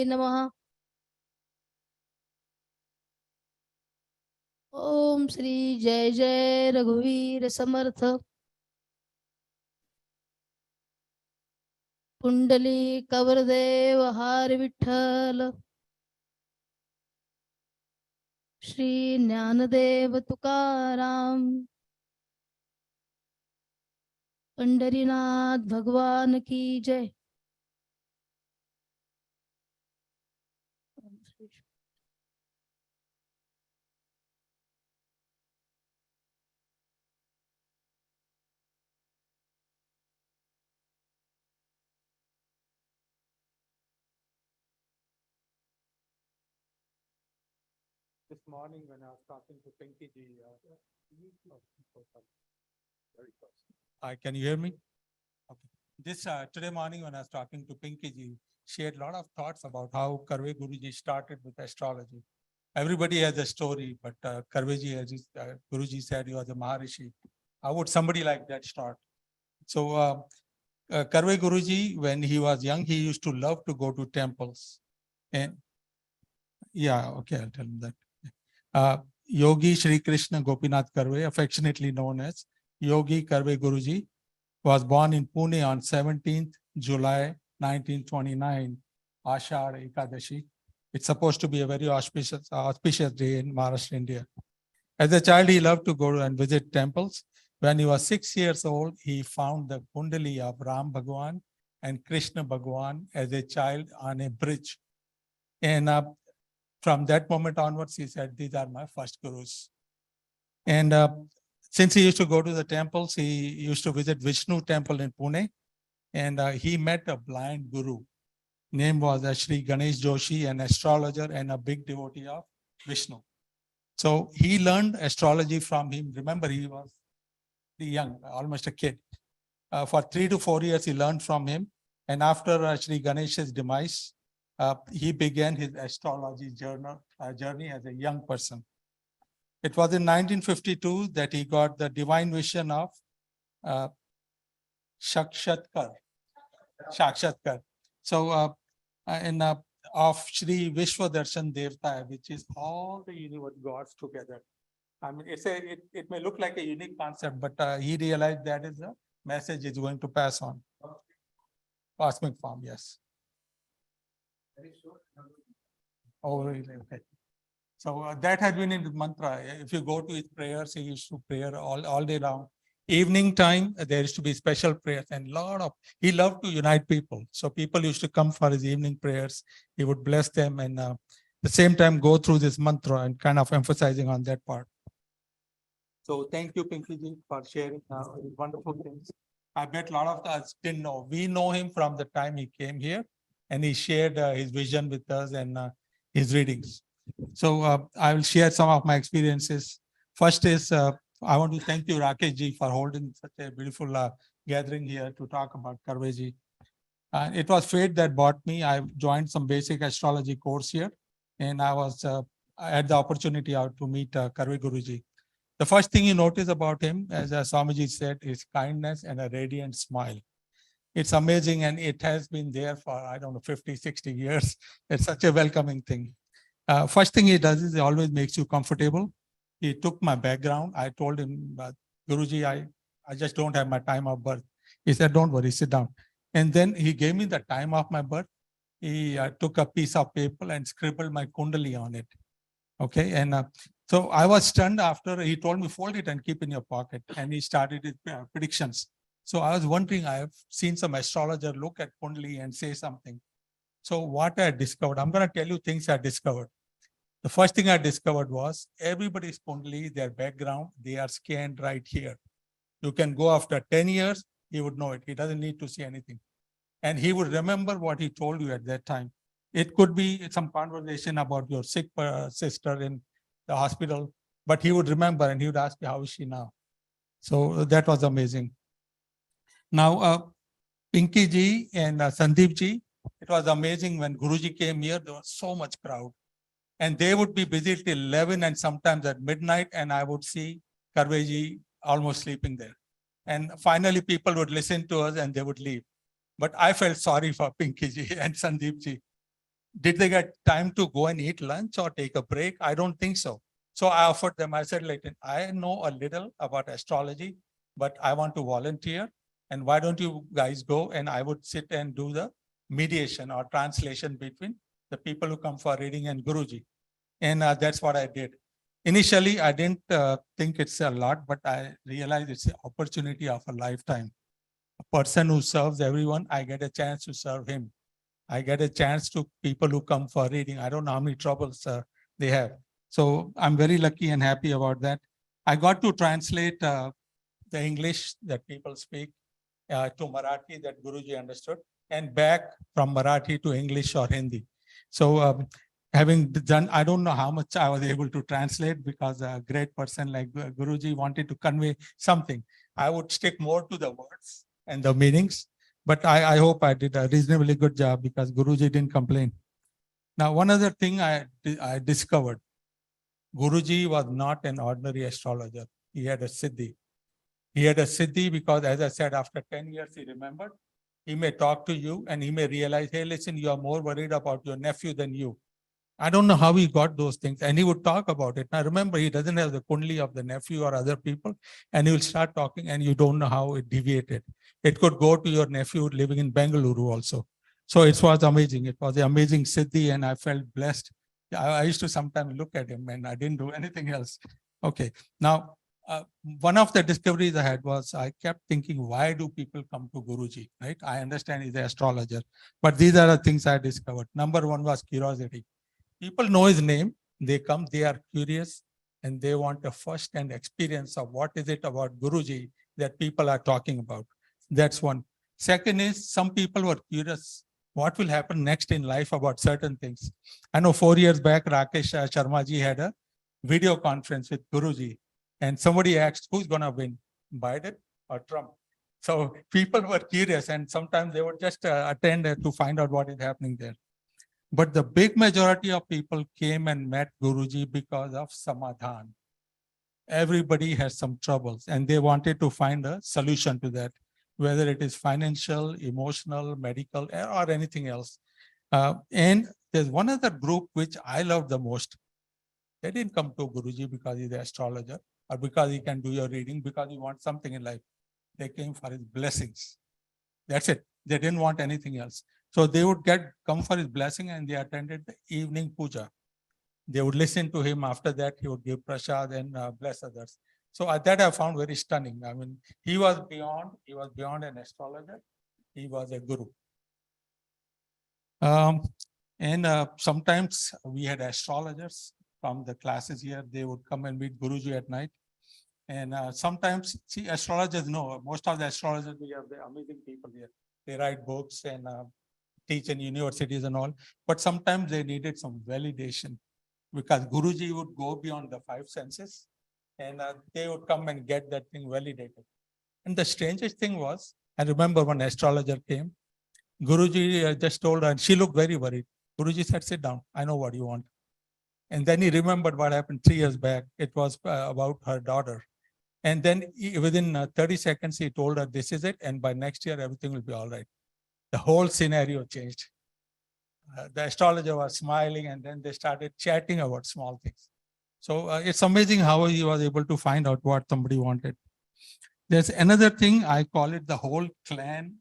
नमः। ओम श्री जय जय रघुवीर समर्थ। कुंडली कवरदेव हार विठ्ठल। श्री ज्ञानदेव तुकाराम। पंढरीनाथ भगवान की जय। This morning when I was talking to Pinky ji, can you hear me? Okay. Today morning when I was talking to Pinky ji, she had a lot of thoughts about how Karve Guruji started with astrology. Everybody has a story, but Karve ji, as Guruji said, he was a Maharishi. How would somebody like that start? So Karve Guruji, when he was young, he used to love to go to temples. And yeah, okay, I'll tell him that. Yogi Shri Krishna Gopinath Karve, affectionately known as Yogi Karve Guruji, was born in Pune on 17th July 1929, Ashar Ekadashi. It's supposed to be a very auspicious day in Maharashtra, India. As a child, he loved to go and visit temples. When he was 6 years old, he found the Kundali of Ram Bhagwan and Krishna Bhagwan as a child on a bridge. And from that moment onwards, he said, these are my first gurus. And since he used to go to the temples, he used to visit Vishnu temple in Pune. And he met a blind guru. Name was Shri Ganesh Joshi, an astrologer and a big devotee of Vishnu. So he learned astrology from him. Remember, he was young, almost a kid. For 3 to 4 years, he learned from him. And after Shri Ganesh's demise, he began his astrology journey as a young person. It was in 1952 that he got the divine vision of Shakshatkar. So, of Shri Vishwadarshan Devta, which is all the universe gods together. I mean, it may look like a unique concept, but he realized that is the message is going to pass on. Cosmic form, yes. Oh, really? Okay. So that has been in the mantra. If you go to his prayers, he used to pray all day long. Evening time, there used to be special prayers and he loved to unite people. So people used to come for his evening prayers. He would bless them and at the same time go through this mantra and kind of emphasizing on that part. So thank you, Pinky ji, for sharing wonderful things. I bet a lot of us didn't know. We know him from the time he came here and he shared his vision with us and his readings. So I will share some of my experiences. First is, I want to thank you, Rakesh ji, for holding such a beautiful gathering here to talk about Karve ji. It was fate that brought me. I joined some basic astrology course here, and I had the opportunity to meet Karve Guruji. The first thing you notice about him, as Swamiji said, is kindness and a radiant smile. It's amazing, and it has been there for, I don't know, 50, 60 years. It's such a welcoming thing. First thing he does is he always makes you comfortable. He took my background. I told him, Guruji, I just don't have my time of birth. He said, don't worry, sit down. And then he gave me the time of my birth. He took a piece of paper and scribbled my kundali on it. Okay. And so I was stunned after he told me, fold it and keep in your pocket. And he started his predictions. So I was wondering, I have seen some astrologer look at kundali and say something. So what I discovered, I'm going to tell you things I discovered. The first thing I discovered was everybody's kundali, their background, they are scanned right here. You can go after 10 years, he would know it. He doesn't need to see anything. And he would remember what he told you at that time. It could be some conversation about your sick sister in the hospital, but he would remember and he would ask you, how is she now? So that was amazing. Now, Pinky ji and Sandeep ji, it was amazing when Guruji came here, there was so much crowd. And they would be busy till 11 and sometimes at midnight, and I would see Karve ji almost sleeping there. And finally, people would listen to us and they would leave. But I felt sorry for Pinky ji and Sandeep ji. Did they get time to go and eat lunch or take a break? I don't think so. So I offered them, I said, like, I know a little about astrology, but I want to volunteer. And why don't you guys go? And I would sit and do the mediation or translation between the people who come for reading and Guruji. And that's what I did. Initially, I didn't think it's a lot, but I realized it's an opportunity of a lifetime. A person who serves everyone, I get a chance to serve him. I get a chance to people who come for reading. I don't know how many troubles they have. So I'm very lucky and happy about that. I got to translate the English that people speak to Marathi that Guruji understood, and back from Marathi to English or Hindi. So having done, I don't know how much I was able to translate because a great person like Guruji wanted to convey something. I would stick more to the words and the meanings, but I hope I did a reasonably good job because Guruji didn't complain. Now, one other thing I discovered, Guruji was not an ordinary astrologer. He had a siddhi. He had a siddhi because, as I said, after 10 years, he remembered. He may talk to you and he may realize, hey, listen, you are more worried about your nephew than you. I don't know how he got those things. And he would talk about it. Now, remember, he doesn't have the kundli of the nephew or other people. And he will start talking and you don't know how it deviated. It could go to your nephew living in Bengaluru also. So it was amazing. It was an amazing siddhi and I felt blessed. I used to sometimes look at him and I didn't do anything else. Okay. Now, one of the discoveries I had was I kept thinking, why do people come to Guruji, right? I understand he's an astrologer, but these are the things I discovered. Number one was curiosity. People know his name, they come, they are curious, and they want a first-hand experience of what is it about Guruji that people are talking about. That's one. Second is some people were curious what will happen next in life about certain things. I know 4 years back, Rakesh Sharmaji had a video conference with Guruji, and somebody asked, who's going to win, Biden or Trump? So people were curious, and sometimes they would just attend to find out what is happening there. But the big majority of people came and met Guruji because of samadhan. Everybody has some troubles and they wanted to find a solution to that, whether it is financial, emotional, medical, or anything else. And there's one other group which I love the most. They didn't come to Guruji because he's an astrologer or because he can do your reading, because he wants something in life. They came for his blessings. That's it. They didn't want anything else. So they would come for his blessing and they attended the evening puja. They would listen to him. After that, he would give prasad and bless others. So that I found very stunning. I mean, he was beyond an astrologer. He was a guru. And sometimes we had astrologers from the classes here. They would come and meet Guruji at night. And sometimes, see, astrologers know, most of the astrologers, we have the amazing people here. They write books and teach in universities and all. But sometimes they needed some validation because Guruji would go beyond the 5 senses and they would come and get that thing validated. And the strangest thing was, I remember when astrologer came, Guruji just told her, and she looked very worried. Guruji said, sit down, I know what you want. And then he remembered what happened 3 years back. It was about her daughter. And then within 30 seconds, he told her, this is it. And by next year, everything will be all right. The whole scenario changed. The astrologer was smiling and then they started chatting about small things. So it's amazing how he was able to find out what somebody wanted. There's another thing, I call it the whole clan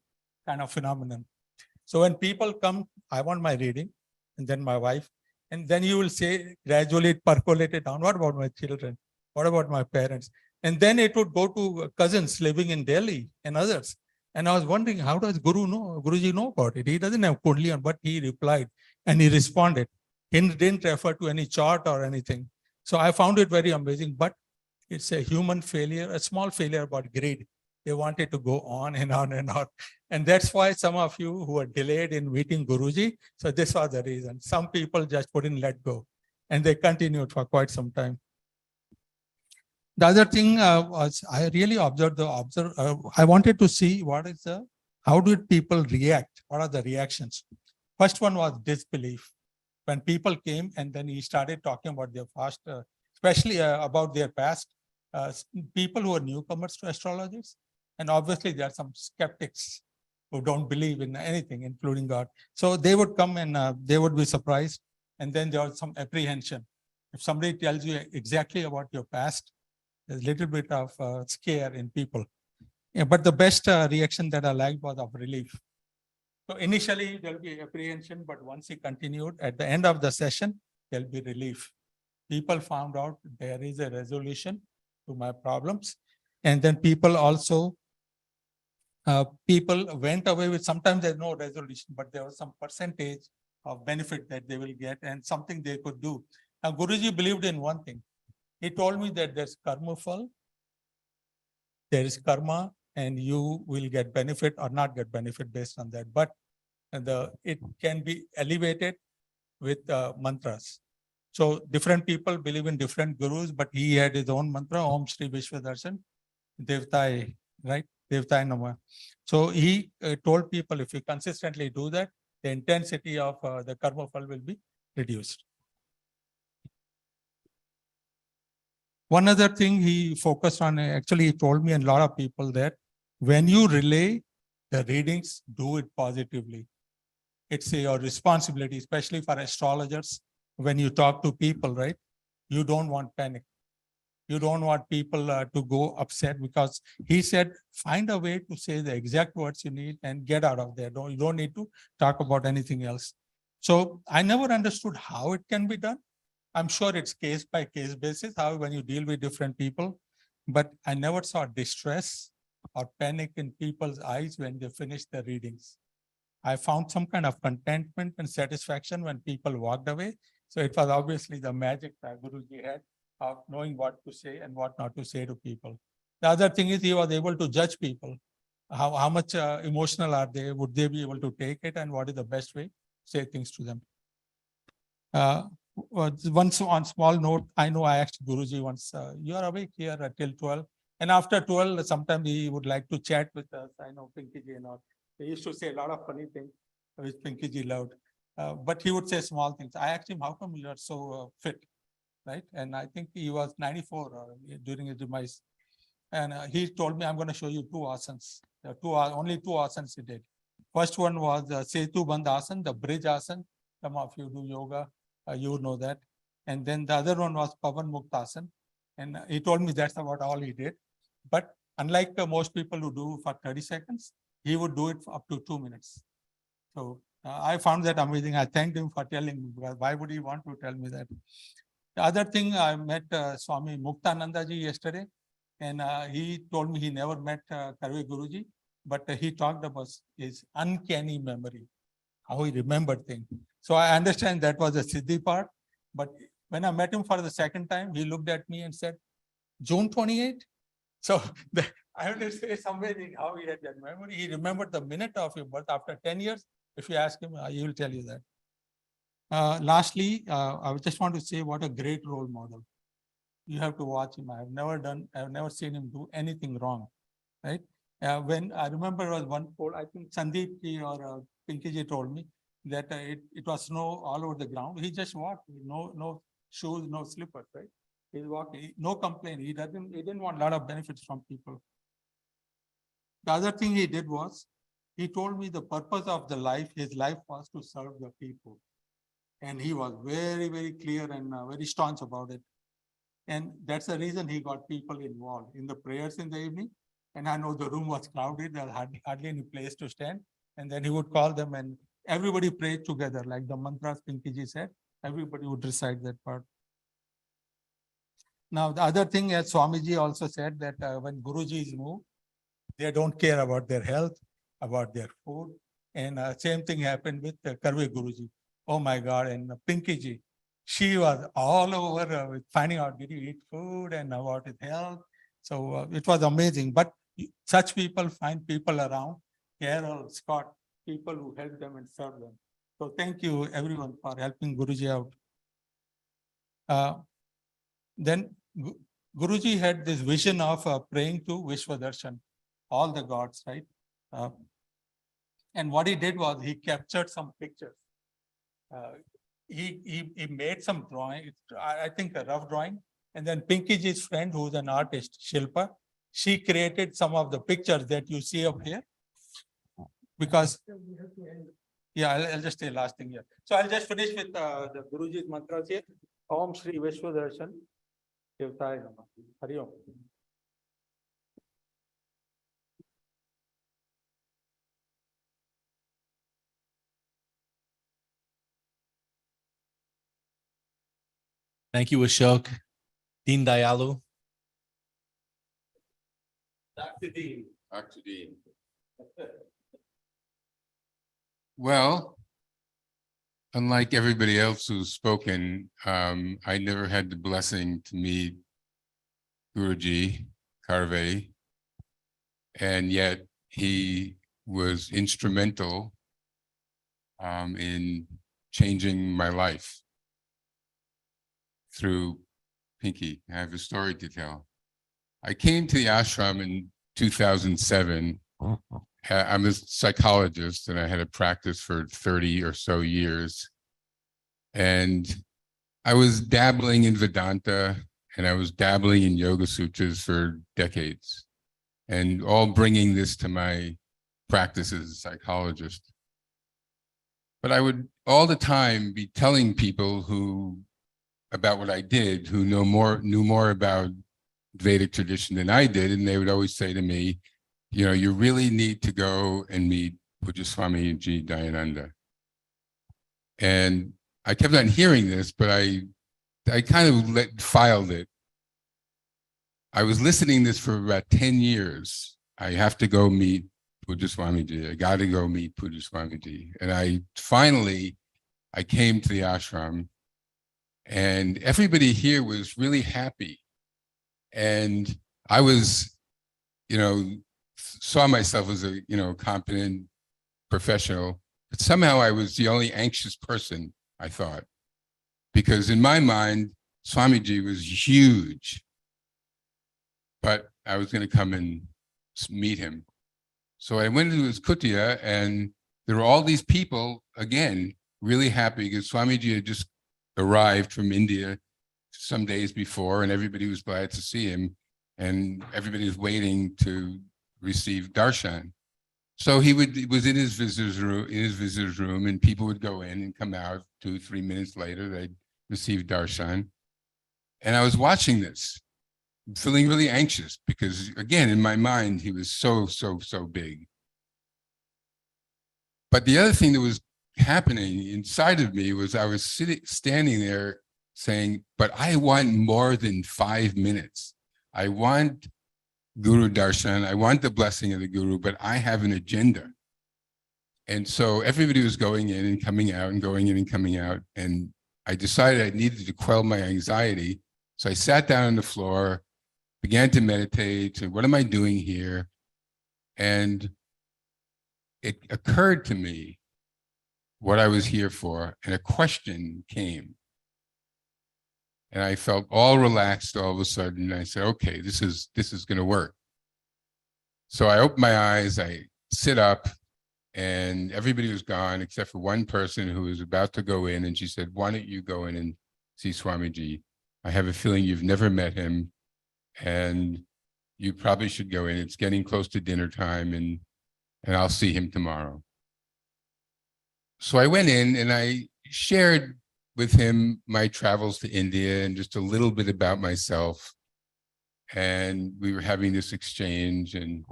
kind of phenomenon. So when people come, I want my reading, and then my wife, and then you will say, gradually it percolated down, what about my children? What about my parents? And then it would go to cousins living in Delhi and others. And I was wondering, how does Guruji know about it? He doesn't have Kundli, but he replied and he responded. He didn't refer to any chart or anything. So I found it very amazing, but it's a human failure, a small failure about greed. They wanted to go on and on and on. And that's why some of you who are delayed in meeting Guruji, so this was the reason. Some people just couldn't let go and they continued for quite some time. The other thing was I really observed I wanted to see how did people react? What are the reactions? First one was disbelief. When people came and then he started talking about their past, especially about their past, people who are newcomers to astrologers. And obviously there are some skeptics who don't believe in anything, including God. So they would come and they would be surprised. And then there was some apprehension. If somebody tells you exactly about your past, there's a little bit of scare in people. Yeah, but the best reaction that I liked was of relief. So initially there'll be apprehension, but once he continued, at the end of the session, there'll be relief. People found out there is a resolution to my problems. And then people also, people went away with, sometimes there's no resolution, but there was some percentage of benefit that they will get and something they could do. Now, Guruji believed in one thing. He told me that there's karma fall, there is karma, and you will get benefit or not get benefit based on that. But it can be elevated with mantras. So different people believe in different gurus, but he had his own mantra, Om Shri Vishwadarshan, Devtai, right? Devtai Nama. So he told people, if you consistently do that, the intensity of the karma fall will be reduced. One other thing he focused on, actually he told me and a lot of people that when you relay the readings, do it positively. It's your responsibility, especially for astrologers. When you talk to people, right? You don't want panic. You don't want people to go upset, because he said, find a way to say the exact words you need and get out of there. You don't need to talk about anything else. So I never understood how it can be done. I'm sure it's case by case basis, how when you deal with different people, but I never saw distress or panic in people's eyes when they finished the readings. I found some kind of contentment and satisfaction when people walked away. So it was obviously the magic that Guruji had of knowing what to say and what not to say to people. The other thing is he was able to judge people. How much emotional are they? Would they be able to take it? And what is the best way to say things to them? Once on small note, I know I asked Guruji once, you are awake here till 12. And after 12, sometimes he would like to chat with us. I know Pinky and all. He used to say a lot of funny things, which Pinky loved. But he would say small things. I asked him, how come you are so fit? Right? And I think he was 94 during his demise. And he told me, I'm going to show you two asanas. Only two asanas he did. First one was Setu Bandh Asana, the bridge asana. Some of you do yoga, you know that. And then the other one was Pavan Muktasana. And he told me that's about all he did. But unlike most people who do for 30 seconds, he would do it for up to 2 minutes. So I found that amazing. I thanked him for telling me, because why would he want to tell me that? The other thing, I met Swami Muktananda ji yesterday, and he told me he never met Karve Guruji, but he talked about his uncanny memory, how he remembered things. So I understand that was the Siddhi part, but when I met him for the second time, he looked at me and said, June 28? So I have to say something how he had that memory. He remembered the minute of your birth after 10 years. If you ask him, he will tell you that. Lastly, I just want to say what a great role model. You have to watch him. I've never seen him do anything wrong, right? When I remember was one poll, I think Sandeep ji or Pinky ji told me that it was snow all over the ground. He just walked, no shoes, no slippers, right? He's walking, no complaint. He didn't want a lot of benefits from people. The other thing he did was, he told me the purpose of his life was to serve the people. And he was very, very clear and very staunch about it. And that's the reason he got people involved in the prayers in the evening. And I know the room was crowded, there was hardly any place to stand. And then he would call them and everybody prayed together, like the mantras Pinky ji said, everybody would recite that part. Now, the other thing, as Swamiji also said, that when Guruji is moved, they don't care about their health, about their food. And same thing happened with Karve Guruji. Oh my God, and Pinky ji, she was all over with finding out, did you eat food and about his health? So it was amazing. But such people find people around, Carol, Scott, people who help them and serve them. So thank you everyone for helping Guruji out. Then Guruji had this vision of praying to Vishwadarshan, all the gods, right? And what he did was he captured some pictures. He made some drawing, I think a rough drawing. And then Pinky ji's friend, who's an artist, Shilpa, she created some of the pictures that you see up here. because yeah, I'll just say last thing here. So I'll just finish with the Guruji's mantras here. Om Shri Vishwadarshan Devtaya Namah. Hari Om. Thank you, Ashok. Deen Dayalu. Dr. Dean. Dr. Dean. Well, unlike everybody else who's spoken, I never had the blessing to meet Guruji Karve, and yet he was instrumental in changing my life through Pinky. I have a story to tell. I came to the ashram in 2007. I'm a psychologist and I had a practice for 30 or so years. And I was dabbling in Vedanta and I was dabbling in Yoga Sutras for decades, and all bringing this to my practice as a psychologist. But I would all the time be telling people about what I did, who knew more about Vedic tradition than I did, and they would always say to me, you know, you really need to go and meet Pujya Swami Ji Dayananda. And I kept on hearing this, but I kind of filed it. I was listening to this for about 10 years. I have to go meet Pujya Swami Ji. I got to go meet Pujya Swami Ji. And I came to the ashram, and everybody here was really happy. And I was, you know, saw myself as a, you know, competent professional, but somehow I was the only anxious person, I thought, because in my mind, Swamiji was huge, but I was going to come and meet him. So I went into his kutia, and there were all these people, again, really happy because Swamiji had just arrived from India some days before, and everybody was glad to see him, and everybody was waiting to receive darshan. So he was in his visitor's room, and people would go in and come out 2-3 minutes later, they'd receive darshan. And I was watching this, feeling really anxious because, again, in my mind, he was so big. But the other thing that was happening inside of me was I was standing there saying, but I want more than 5 minutes. I want Guru Darshan, I want the blessing of the Guru, but I have an agenda. And so everybody was going in and coming out and going in and coming out. And I decided I needed to quell my anxiety. So I sat down on the floor, began to meditate, said, what am I doing here? And it occurred to me what I was here for, and a question came. And I felt all relaxed all of a sudden. I said, okay, this is going to work. So I opened my eyes, I sit up, and everybody was gone except for one person who was about to go in. And she said, why don't you go in and see Swamiji? I have a feeling you've never met him, and you probably should go in. It's getting close to dinner time, and I'll see him tomorrow. So I went in and I shared with him my travels to India and just a little bit about myself. And we were having this exchange, and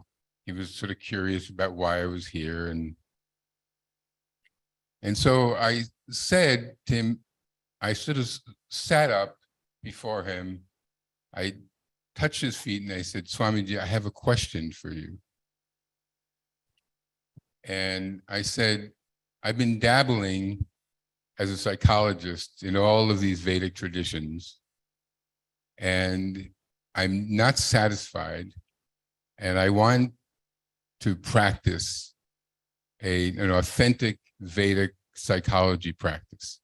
he was sort of curious about why I was here. And so I said to him, I sort of sat up before him. I touched his feet and I said, Swamiji, I have a question for you. And I said, I've been dabbling as a psychologist in all of these Vedic traditions, and I'm not satisfied, and I want to practice an authentic Vedic psychology practice.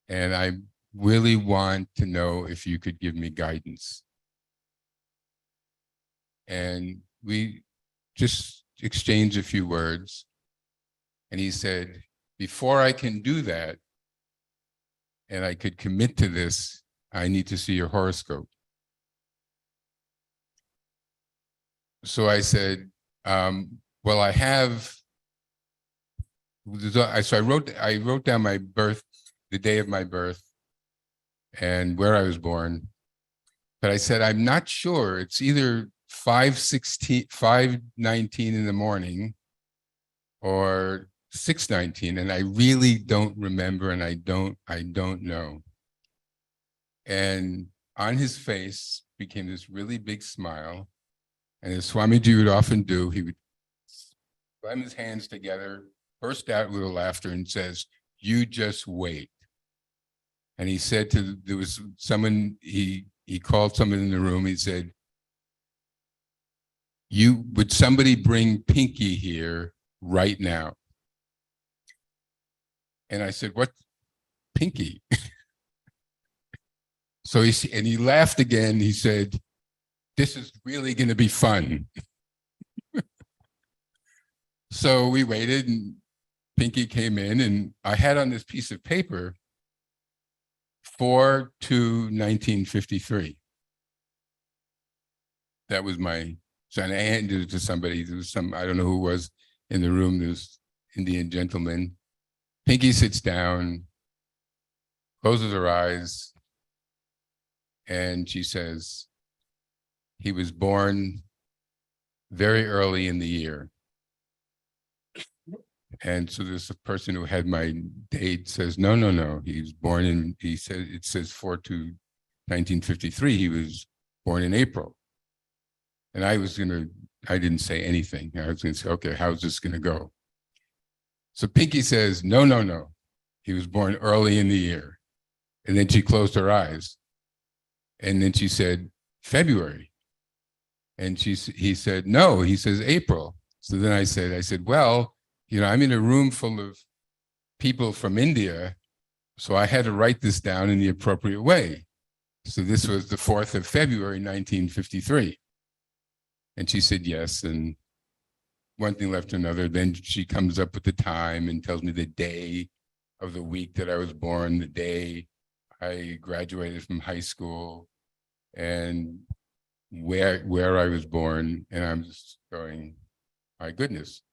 And I really want to know if you could give me guidance. And we just exchanged a few words. And he said, before I can do that, and I could commit to this, I need to see your horoscope. So I said, well, I have So I wrote down my birth, the day of my birth, and where I was born. But I said, I'm not sure. It's either 5:19 in the morning or 6:19. And I really don't remember, and I don't know. And on his face became this really big smile. And as Swamiji would often do, he would slam his hands together, burst out with a laughter, and says, "You just wait." And he said there was someone, he called someone in the room. He said, would somebody bring Pinky here right now? And I said, what, Pinky? So he laughed again. He said, this is really going to be fun. So we waited, and Pinky came in, and I had on this piece of paper 4/2/1953. That was my son. I handed it to somebody. There was I don't know who was in the room. This Indian gentleman. Pinky sits down, closes her eyes, and she says, he was born very early in the year. And so this person who had my date says, no. He was born in, he said, it says 4/2/1953. He was born in April. And I didn't say anything. I was going to say, okay, how's this going to go? So Pinky says, no. He was born early in the year. And then she closed her eyes. And then she said, February. And he said, no, he says April. So then I said, well, I'm in a room full of people from India, so I had to write this down in the appropriate way. So this was the 4th of February, 1953. And she said yes, and one thing left to another. Then she comes up with the time and tells me the day of the week that I was born, the day I graduated from high school, and where I was born. And I'm just going, my goodness.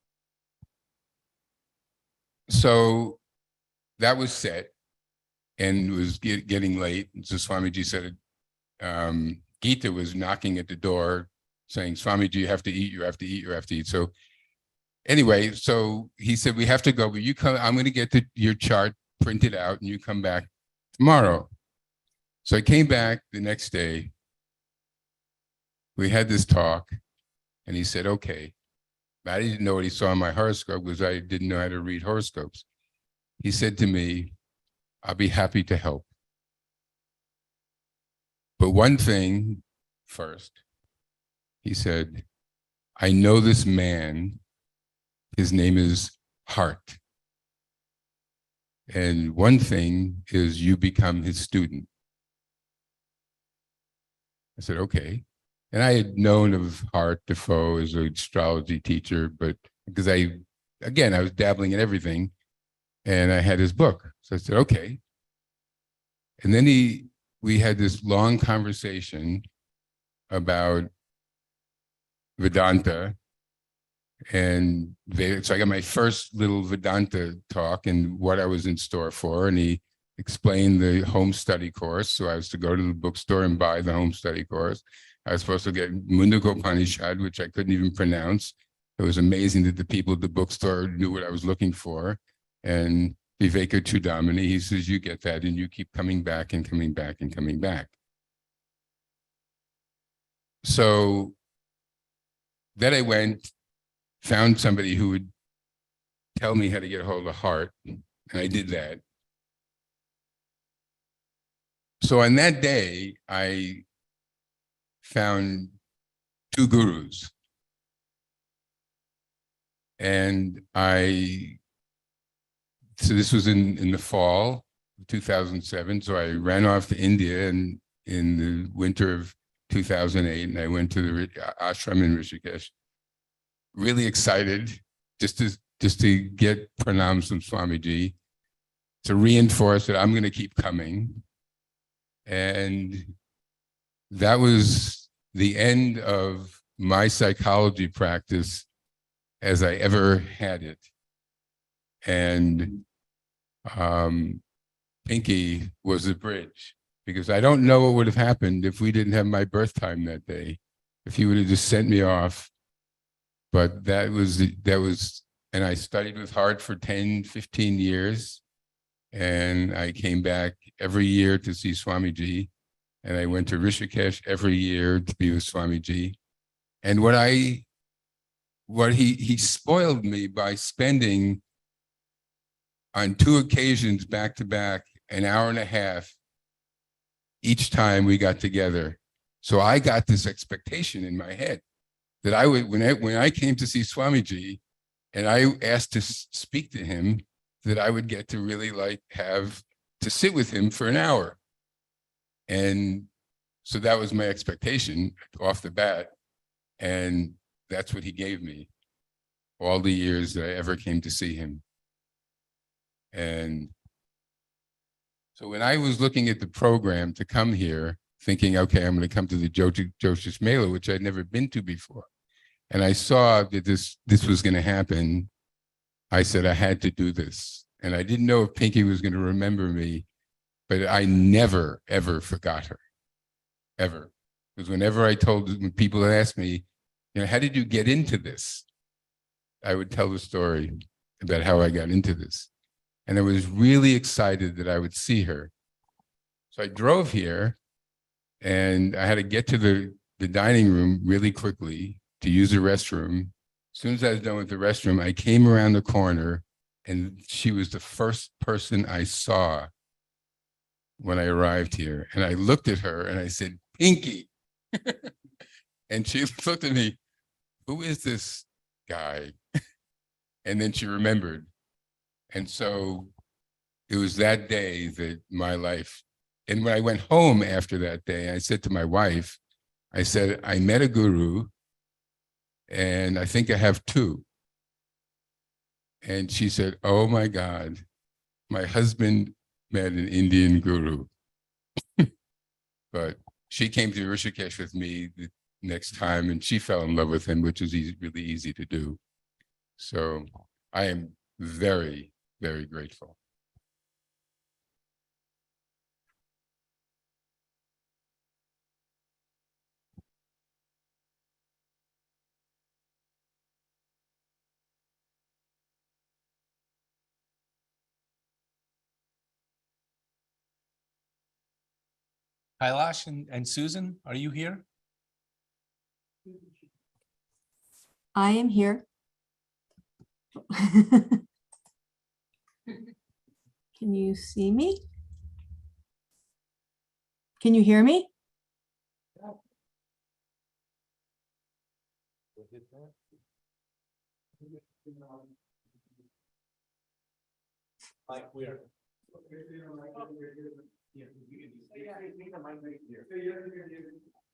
So that was set, and it was getting late. And so Swamiji said, Gita was knocking at the door saying, Swamiji, you have to eat, you have to eat, you have to eat. So anyway, so he said, we have to go, but you come, I'm going to get your chart printed out and you come back tomorrow. So I came back the next day. We had this talk, and he said, okay. I didn't know what he saw in my horoscope because I didn't know how to read horoscopes. He said to me, I'll be happy to help. But one thing first, he said, I know this man, his name is Heart. And one thing is you become his student. I said, okay. And I had known of Hart Defoe as an astrology teacher, but because I was dabbling in everything, and I had his book. So I said, okay. And then we had this long conversation about Vedanta and Vedic. So I got my first little Vedanta talk and what I was in store for. And he explained the home study course. So I was to go to the bookstore and buy the home study course. I was supposed to get Mundakopanishad, which I couldn't even pronounce. It was amazing that the people at the bookstore knew what I was looking for. And Viveka Chudamani, he says, you get that, and you keep coming back and coming back and coming back. So then I went, found somebody who would tell me how to get a hold of Heart, and I did that. So on that day, I found 2 gurus. And so this was in the fall of 2007. So I ran off to India in the winter of 2008, and I went to the ashram in Rishikesh. Really excited just to get pranams from Swamiji, to reinforce that I'm going to keep coming. And that was the end of my psychology practice as I ever had it. And Pinky was the bridge, because I don't know what would have happened if we didn't have my birth time that day, if he would have just sent me off. But that was, and I studied with Hart for 10, 15 years. And I came back every year to see Swamiji. And I went to Rishikesh every year to be with Swamiji. And he spoiled me by spending on 2 occasions back to back an hour and a half each time we got together. So I got this expectation in my head that I would, when I came to see Swamiji and I asked to speak to him, that I would get to really have to sit with him for an hour. And so that was my expectation off the bat. And that's what he gave me all the years that I ever came to see him. And so when I was looking at the program to come here, thinking, okay, I'm going to come to the Jyotish Mela, which I'd never been to before, and I saw that this was going to happen, I said I had to do this. And I didn't know if Pinky was going to remember me, but I never, ever forgot her, ever. Because whenever when people asked me, how did you get into this? I would tell the story about how I got into this. And I was really excited that I would see her. So I drove here and I had to get to the dining room really quickly to use the restroom. As soon as I was done with the restroom, I came around the corner and she was the first person I saw when I arrived here. And I looked at her and I said, Pinky. And she looked at me, who is this guy? And then she remembered. And so it was that day that my life, and when I went home after that day, I said to my wife, I said, I met a guru and I think I have 2. And she said, oh my God, my husband met an Indian guru. But she came to Rishikesh with me the next time and she fell in love with him, which is really easy to do. So I am very, very grateful. Kailash and Susan, are you here? I am here. Can you see me? Can you hear me?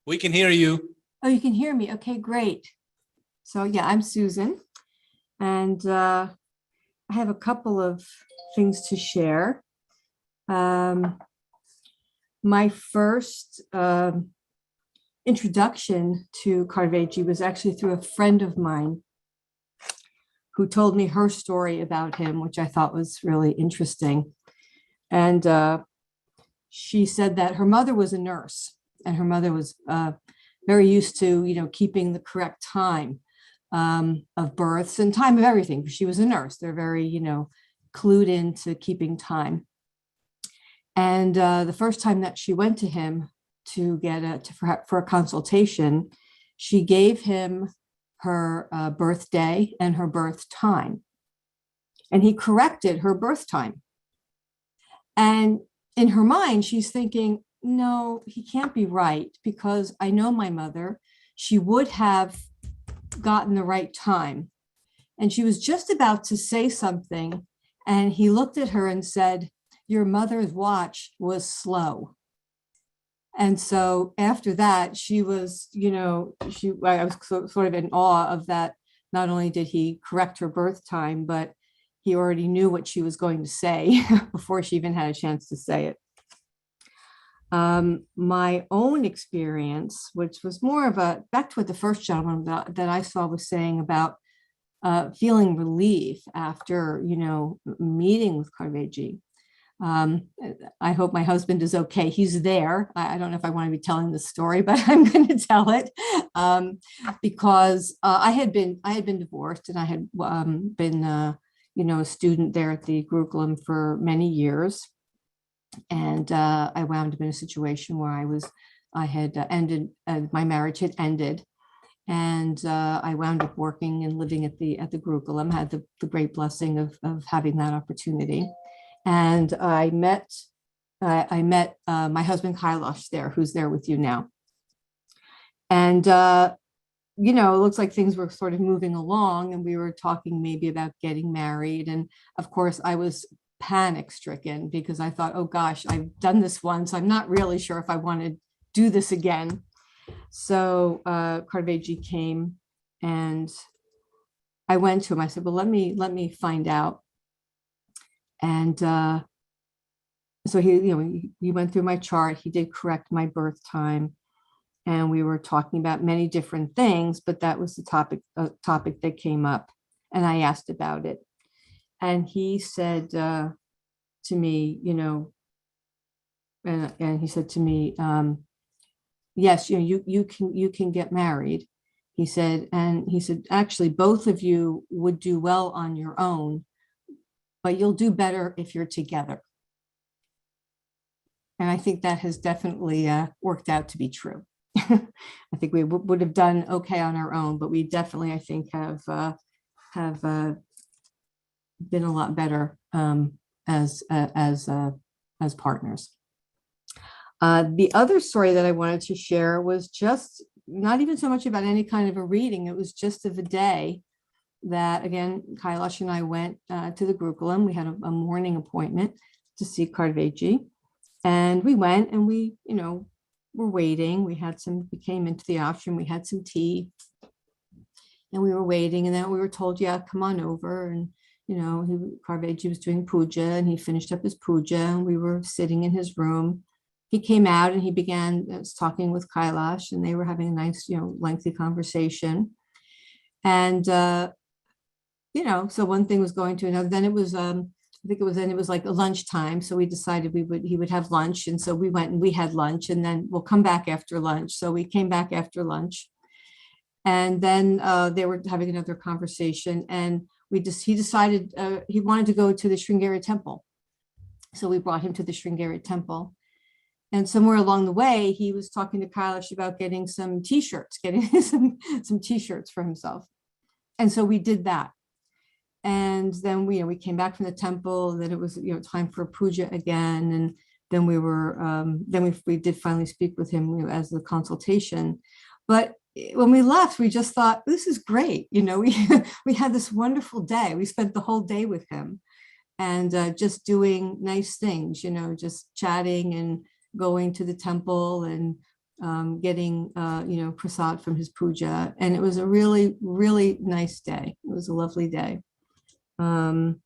We can hear you. Oh, you can hear me. Okay, great. So yeah, I'm Susan, and I have a couple of things to share. My first introduction to Karveji was actually through a friend of mine who told me her story about him, which I thought was really interesting. And she said that her mother was a nurse, and her mother was very used to, keeping the correct time of births and time of everything. She was a nurse. They're very, clued into keeping time. And the first time that she went to him to get for a consultation, she gave him her birthday and her birth time. And he corrected her birth time. And in her mind, she's thinking, no, he can't be right, because I know my mother. She would have gotten the right time. And she was just about to say something, and he looked at her and said, your mother's watch was slow. And so after that, she was, I was sort of in awe of that. Not only did he correct her birth time, but he already knew what she was going to say before she even had a chance to say it. My own experience, which was more of back to what the first gentleman that I saw was saying about feeling relief after, meeting with Karveji. I hope my husband is okay. He's there. I don't know if I want to be telling the story, but I'm going to tell it because I had been divorced, and I had been a student there at the Gurukhulam for many years, and I wound up in a situation where my marriage had ended, and I wound up working and living at the Gurukhulam. Had the great blessing of having that opportunity. And I met my husband Kailash there, who's there with you now. And it looks like things were sort of moving along, and we were talking maybe about getting married. And of course, I was panic stricken because I thought, oh gosh, I've done this once. I'm not really sure if I want to do this again. So Karveji came, and I went to him. I said, well, let me find out. And so he went through my chart. He did correct my birth time, and we were talking about many different things, but that was the topic that came up, and I asked about it. And he said to me, and he said to me, yes, you can get married. He said, actually, both of you would do well on your own, but you'll do better if you're together. And I think that has definitely worked out to be true. I think we would have done okay on our own, but we definitely, I think, have been a lot better as partners. The other story that I wanted to share was just not even so much about any kind of a reading. It was just of a day that, again, Kailash and I went to the Gurukhulam. We had a morning appointment to see Karveji, and we went, and we, were waiting. We came into the ashram, we had some tea, and we were waiting, and then we were told, yeah, come on over. And, Karveji was doing puja, and he finished up his puja, and we were sitting in his room. He came out, and he began talking with Kailash, and they were having a nice, lengthy conversation. And, so one thing was going to another. Then it was, it was like a lunchtime. So we decided he would have lunch. And so we went and we had lunch, and then we'll come back after lunch. So we came back after lunch, and then they were having another conversation, and he decided he wanted to go to the Sringeri temple. So we brought him to the Sringeri temple. And somewhere along the way, he was talking to Kailash about getting some t-shirts, some t-shirts for himself. And so we did that. And then we came back from the temple, and then it was, time for puja again. And then we did finally speak with him as the consultation. But when we left, we just thought, this is great. We had this wonderful day. We spent the whole day with him, and just doing nice things, just chatting and going to the temple and getting, prasad from his puja. And it was a really, really nice day. It was a lovely day. And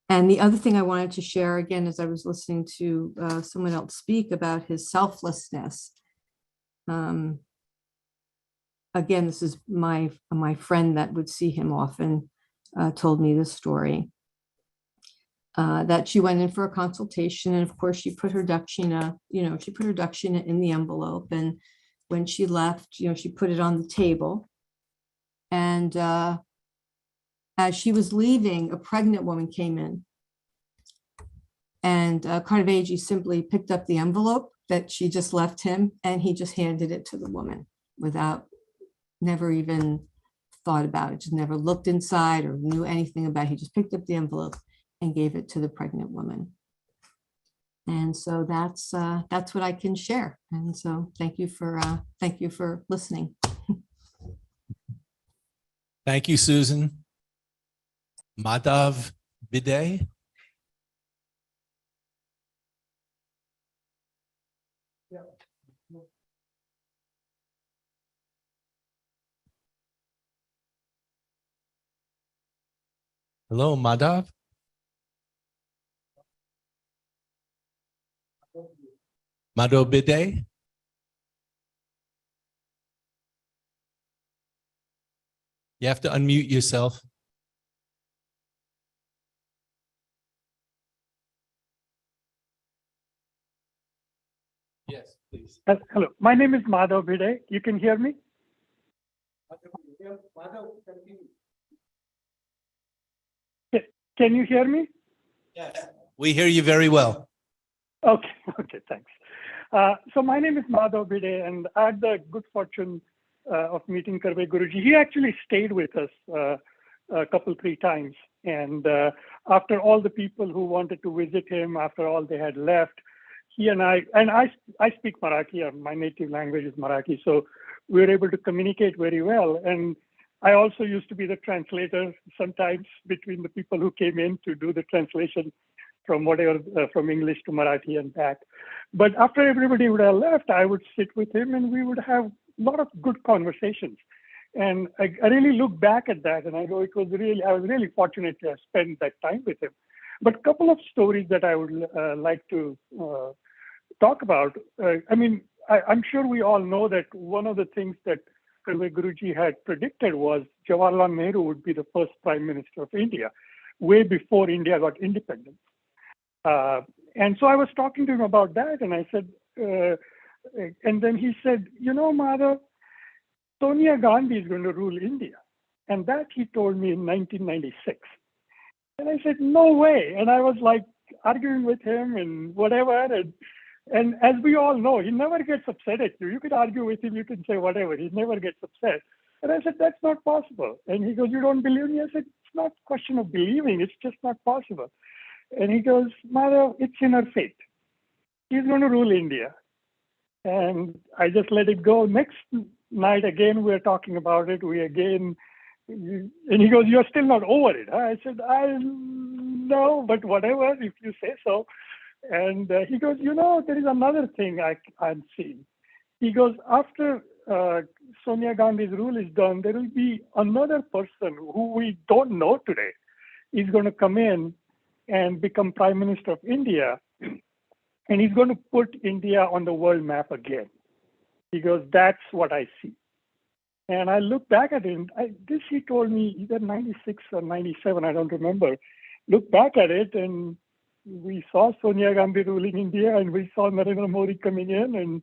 the other thing I wanted to share, again, as I was listening to someone else speak about his selflessness. Again, this is my friend that would see him often told me this story. That she went in for a consultation, and of course she put her dakshina, in the envelope, and when she left, she put it on the table. And as she was leaving, a pregnant woman came in, and Karveji simply picked up the envelope that she just left him, and he just handed it to the woman never even thought about it, just never looked inside or knew anything about it. He just picked up the envelope and gave it to the pregnant woman. And so that's what I can share. And so thank you for listening. Thank you, Susan. Madhav Biday. Hello, Madhav. Madhav Biday. You have to unmute yourself. Yes, please. Hello, my name is Madhav Bhide. You can hear me? Can you hear me? Yes. We hear you very well. Okay, okay, thanks. So my name is Madhav Bhide, and I had the good fortune of meeting Karve Guruji. He actually stayed with us a couple, 3 times. And after all the people who wanted to visit him, after all they had left, he and I speak Marathi, my native language is Marathi, so we were able to communicate very well. And I also used to be the translator sometimes between the people who came in to do the translation from whatever, from English to Marathi and back. But after everybody would have left, I would sit with him and we would have a lot of good conversations. And I really look back at that and I go, I was really fortunate to have spent that time with him. But a couple of stories that I would like to talk about. I'm sure we all know that one of the things that Karve Guruji had predicted was Jawaharlal Nehru would be the first Prime Minister of India, way before India got independence. And so I was talking to him about that, and I said, and then he said, Madhav, Sonia Gandhi is going to rule India. And that he told me in 1996. And I said, no way. And I was like arguing with him and whatever. And as we all know, he never gets upset at you. You could argue with him, you can say whatever. He never gets upset. And I said, that's not possible. And he goes, you don't believe me? I said, it's not a question of believing. It's just not possible. And he goes, Madhav, it's in her fate. He's going to rule India. And I just let it go. Next night, again, we're talking about it. And he goes, you're still not over it. Huh? I said, I know, but whatever, if you say so. And he goes, there is another thing I'm seeing. He goes, after Sonia Gandhi's rule is done, there will be another person who we don't know today is going to come in and become Prime Minister of India. And he's going to put India on the world map again. He goes, that's what I see. And I look back at him, this he told me either 96 or 97, I don't remember. Look back at it and we saw Sonia Gandhi ruling India and we saw Narendra Modi coming in and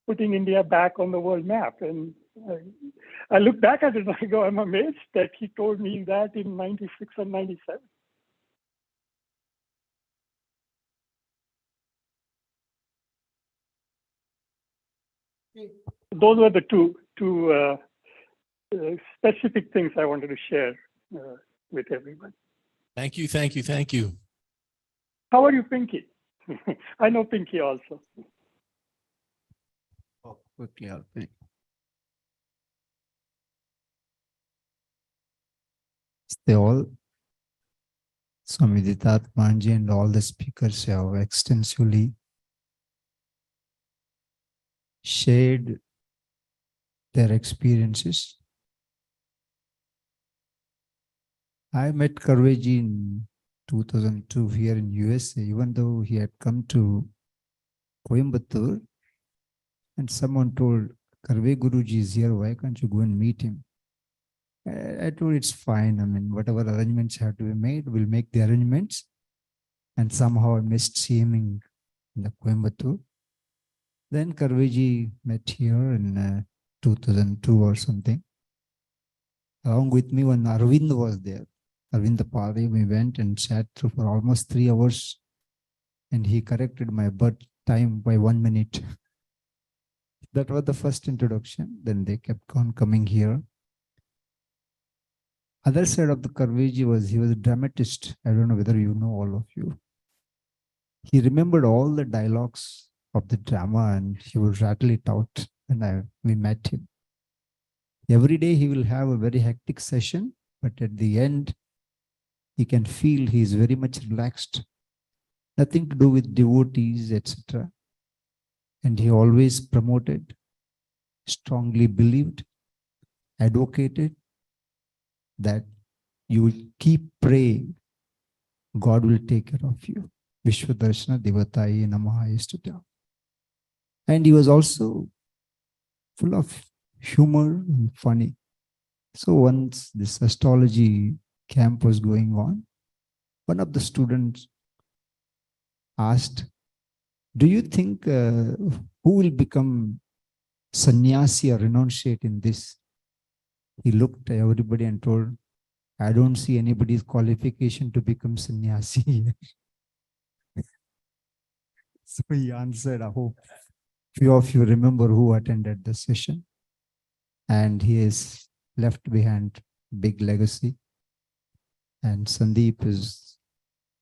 putting India back on the world map. And I look back at it and I go, I'm amazed that he told me that in 96 and 97. Those were the two specific things I wanted to share with everyone. Thank you, thank you, thank you. How are you, Pinky? I know Pinky also. Oh, quickly, I'll think. They all, Swami Ditat Manji and all the speakers have extensively shared their experiences. I met Karveji in 2002 here in USA, even though he had come to Coimbatore, and someone told, Karve Guruji is here, why can't you go and meet him? I told, it's fine. Whatever arrangements have to be made, we'll make the arrangements. And somehow I missed seeing him in the Coimbatore. Then Karveji met here in 2002 or something. Along with me, when Arvind was there, Arvind Pali, we went and sat through for almost 3 hours. And he corrected my birth time by 1 minute. That was the first introduction. Then they kept on coming here. Other side of the Karveji was, he was a dramatist. I don't know whether you know, all of you. He remembered all the dialogues of the drama and he would rattle it out when we met him. Every day he will have a very hectic session, but at the end, he can feel he is very much relaxed. Nothing to do with devotees, etc. And he always promoted, strongly believed, advocated that you will keep praying, God will take care of you. Vishwadarshana Devataye Namaha Istutya. And he was also full of humor and funny. So once this astrology camp was going on, one of the students asked, do you think who will become sannyasi or renunciate in this? He looked at everybody and told, I don't see anybody's qualification to become sannyasi. So he answered, I hope few of you remember who attended the session. And he has left behind big legacy. And Sandeep is,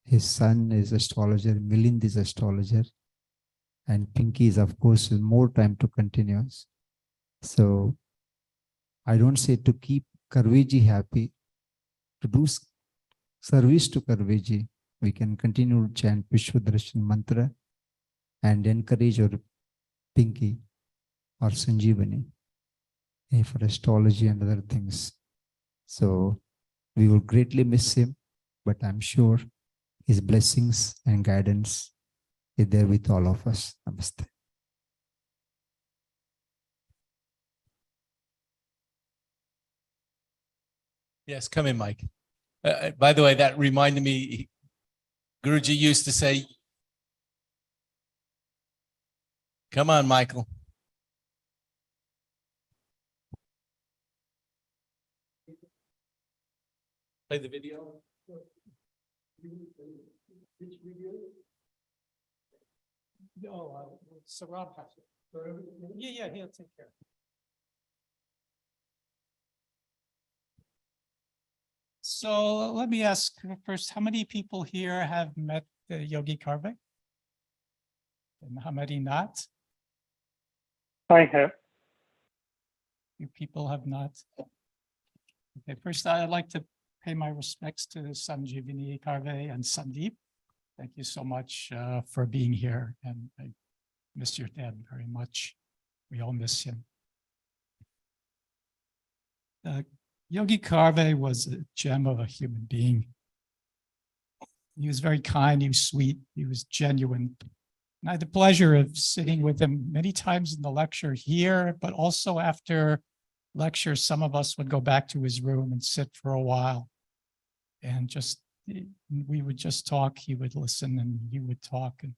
his son is astrologer, Milind is astrologer. And Pinky is, of course, with more time to continue. So I don't say to keep Karveji happy, to do service to Karveji, we can continue to chant Vishwadarshan mantra and encourage our Pinky or Sanjeevani for astrology and other things. So we will greatly miss him, but I'm sure his blessings and guidance is there with all of us. Namaste. Yes, come in, Mike. By the way, that reminded me, Guruji used to say, come on, Michael. Play the video. Which video? No, Saram has it. Yeah, he'll take care. So let me ask first, how many people here have met Yogi Karve? And how many not? I have. You people have not. Okay, first I'd like to pay my respects to Sanjeevani Karve and Sandeep. Thank you so much for being here, and I miss your dad very much. We all miss him. Yogi Karve was a gem of a human being. He was very kind, he was sweet, he was genuine. And I had the pleasure of sitting with him many times in the lecture here, but also after lecture, some of us would go back to his room and sit for a while. And we would just talk, he would listen and he would talk. And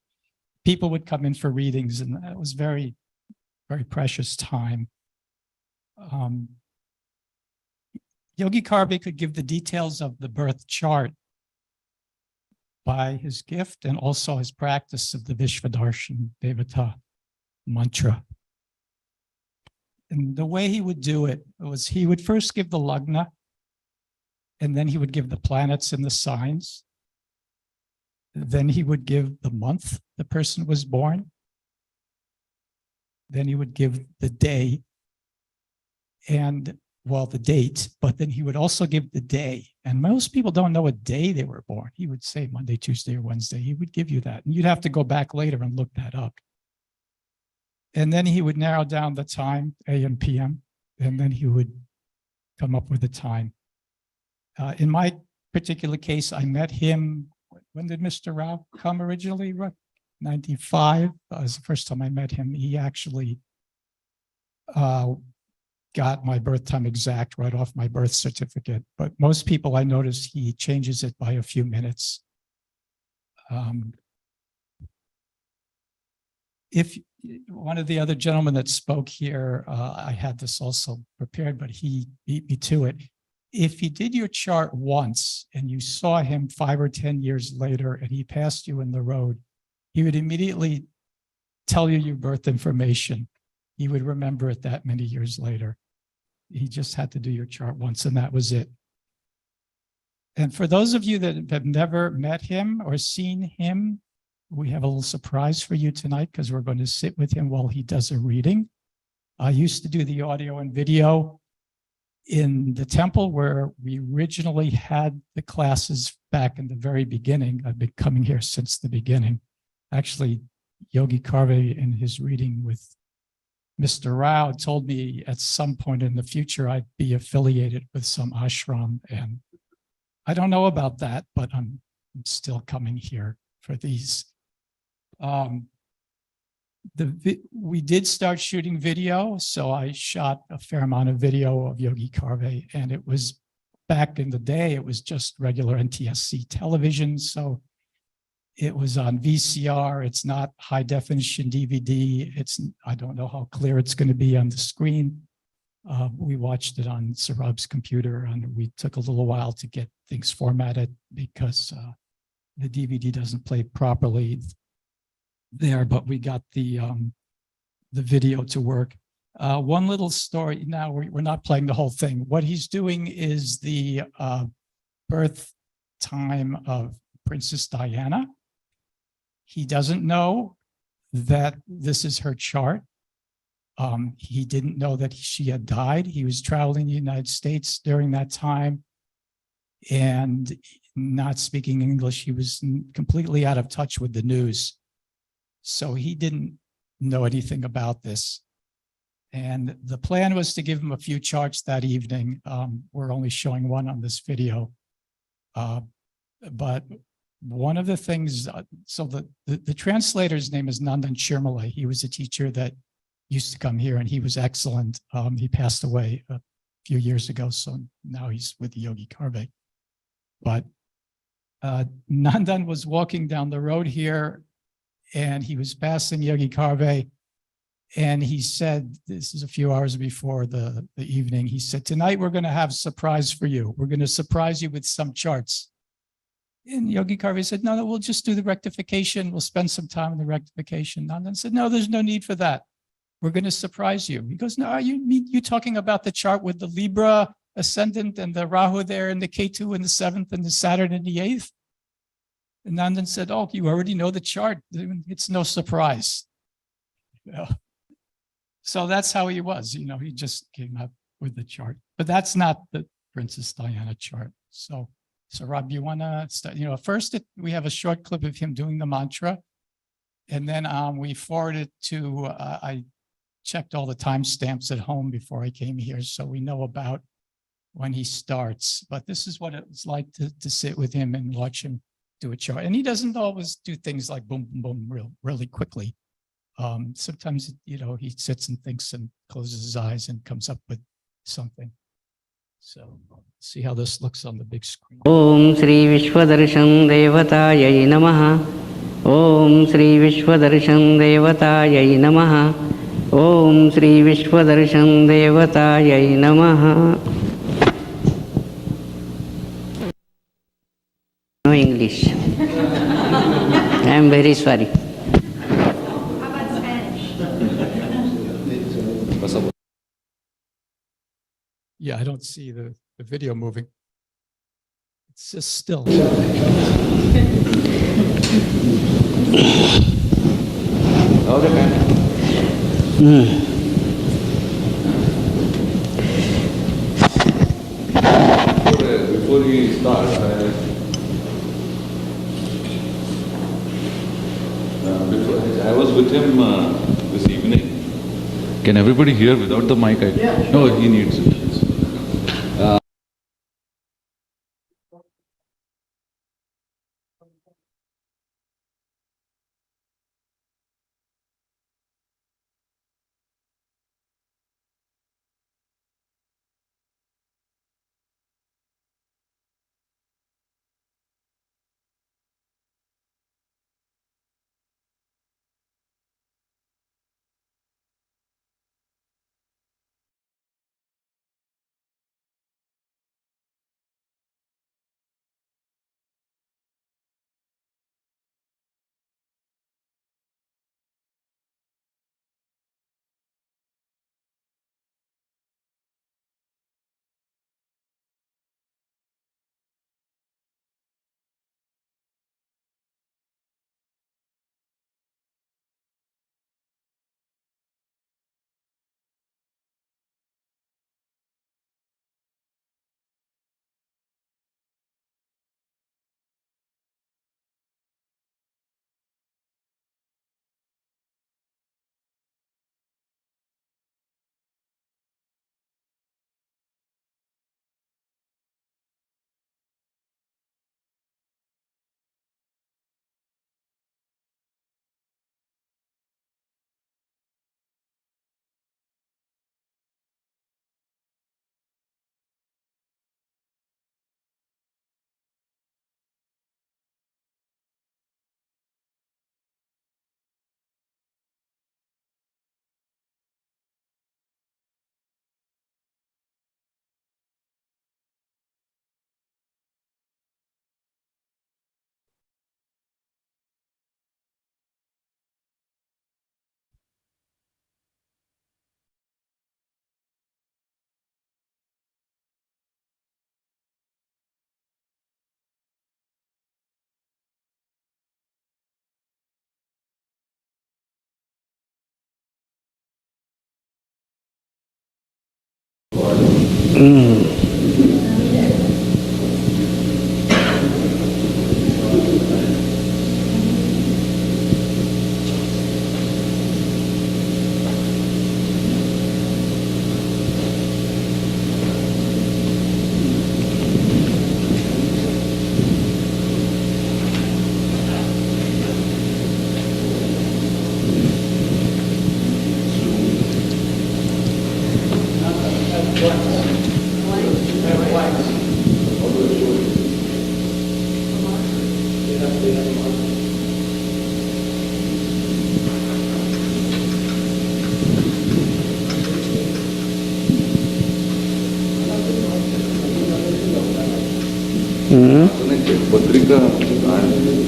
people would come in for readings, and that was very, very precious time. Yogi Karve could give the details of the birth chart by his gift and also his practice of the Vishwadarshan Devata mantra. And the way he would do it was he would first give the lagna, and then he would give the planets and the signs. Then he would give the month the person was born. Then he would give the day and the date, but then he would also give the day. And most people don't know what day they were born. He would say Monday, Tuesday, or Wednesday. He would give you that. And you'd have to go back later and look that up. And then he would narrow down the time, AM, PM, and then he would come up with the time. In my particular case, I met him, when did Mr. Rao come originally? 95 was the first time I met him. He actually got my birth time exact right off my birth certificate. But most people, I notice he changes it by a few minutes. If one of the other gentlemen that spoke here, I had this also prepared, but he beat me to it. If he did your chart once and you saw him 5 or 10 years later and he passed you in the road, he would immediately tell you your birth information. He would remember it that many years later. He just had to do your chart once and that was it. And for those of you that have never met him or seen him, we have a little surprise for you tonight because we're going to sit with him while he does a reading. I used to do the audio and video in the temple where we originally had the classes back in the very beginning. I've been coming here since the beginning. Actually, Yogi Karve in his reading with Mr. Rao told me at some point in the future I'd be affiliated with some ashram, and I don't know about that, but I'm still coming here for these. We did start shooting video, so I shot a fair amount of video of Yogi Karve, and it was back in the day, it was just regular NTSC television, so it was on VCR. It's not high definition DVD. I don't know how clear it's going to be on the screen. We watched it on Sarab's computer, and we took a little while to get things formatted because the DVD doesn't play properly there, but we got the video to work. One little story. Now we're not playing the whole thing. What he's doing is the birth time of Princess Diana. He doesn't know that this is her chart. He didn't know that she had died. He was traveling the United States during that time and not speaking English. He was completely out of touch with the news. So he didn't know anything about this. And the plan was to give him a few charts that evening. We're only showing one on this video. But one of the things, so the translator's name is Nandan Shirmale. He was a teacher that used to come here and he was excellent. He passed away a few years ago, so now he's with Yogi Karve. But Nandan was walking down the road here and he was passing Yogi Karve, and he said, this is a few hours before the evening, he said, tonight we're going to have a surprise for you. We're going to surprise you with some charts. And Yogi Karve said, no, we'll just do the rectification. We'll spend some time on the rectification. Nandan said, no, there's no need for that. We're going to surprise you. He goes, no, are you talking about the chart with the Libra ascendant and the Rahu there and the Ketu in the 7th and the Saturn in the 8th? And Nandan said, oh, you already know the chart. It's no surprise. Yeah. So that's how he was. He just came up with the chart. But that's not the Princess Diana chart. So Rob, you want to start? First we have a short clip of him doing the mantra. And then we forwarded to, I checked all the timestamps at home before I came here, so we know about when he starts. But this is what it was like to sit with him and watch him do a chart. And he doesn't always do things like boom, boom, boom, really quickly. Sometimes, he sits and thinks and closes his eyes and comes up with something. So see how this looks on the big screen. Om Shri Vishwadarsham Devatayai Namaha. Om Shri Vishwadarsham Devatayai Namaha. Om Shri Vishwadarsham Devatayai Namaha. No English. I am very sorry. Yeah, I don't see the video moving. It's just still. Before we start, I was with him this evening. Can everybody hear without the mic? No, he needs it. असं नाही ते पत्रिका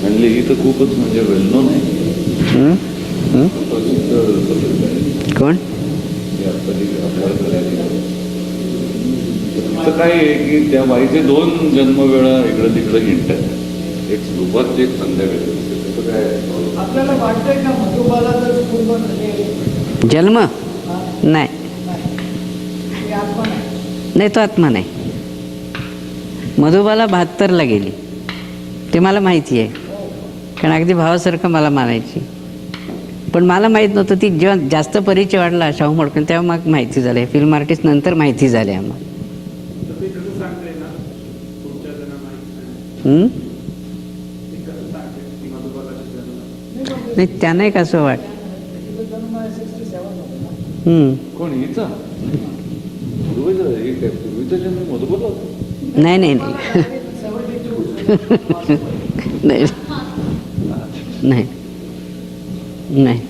आणली ही तर खूपच म्हणजे well known आहे. प्रसिद्ध पत्रिका आहे. कोण? ही आत्ताची आपल्याला करायची. तर काय आहे की त्या बाईचे 2 जन्मवेळा इकडं तिकडं हिंट आहेत. एक दुपारची एक संध्याकाळी. त्याचं काय आपल्याला वाटतंय का मधुबाला जर कुंभ म्हणजे जन्म नाही, ते आत्मा नाही? नाही तो आत्मा नाही. मधुबाला 72ला गेली, ते मला माहिती आहे, कारण अगदी भावासारखं मला मानायची. पण मला माहीत नव्हतं. ती जेव्हा जास्त परिचय वाढला शाहू मडकून तेव्हा मग माहिती झालं. फिल्म आर्टिस्ट नंतर माहिती झाले आम्हाला. नाही त्यांना एक असं वाट कोण हिचा पूर्वीचा जन्म मधुबाला होता. नाही नाही नाही नाही नाही.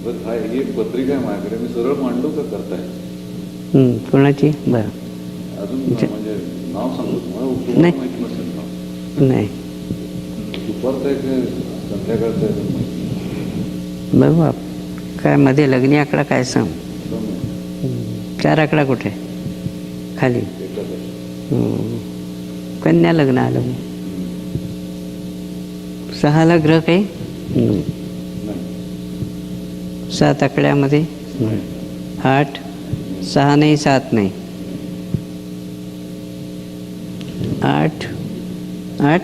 बरं हा ही एक पत्रिका आहे माझ्याकडे. मी सरळ मांडू का करताय? कोणाची? बरं अजून म्हणजे नाव सांगतो तुम्हाला. नाही. माहिती नसेल ना. नाही दुपारचं आहे का संध्याकाळचं आहे? बघू काय मध्ये लग्नी आकडा काय सांग. 4 आकडा कुठे खाली? कन्या लग्न आलं. 6ला ग्रह काही 7 आकड्यामध्ये 8, 6 नाही 7 नाही 8 8 8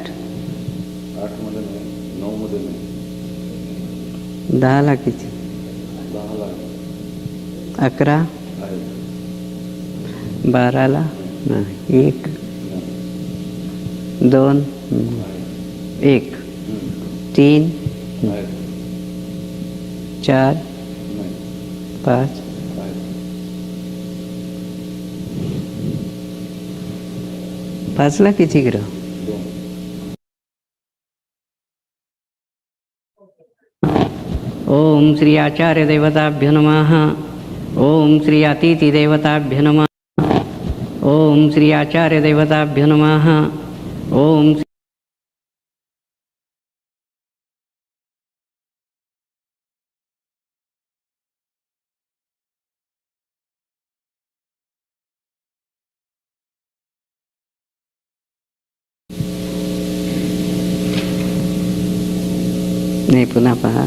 मध्ये नाही, 9 मध्ये नाही. 10ला किती? 10ला 11 आहे. 12ला नाही. 1 2 1 3 आहे. 4 नाही. 5 आहे. 5ला किती ग्रह? 2. ओम श्री आचार्य देवताभ्यो नमः. ओम श्री अतिथि देवताभ्यो नमः. ओम श्री आचार्य देवताभ्यो नमः. ओम नाही पुन्हा पहा.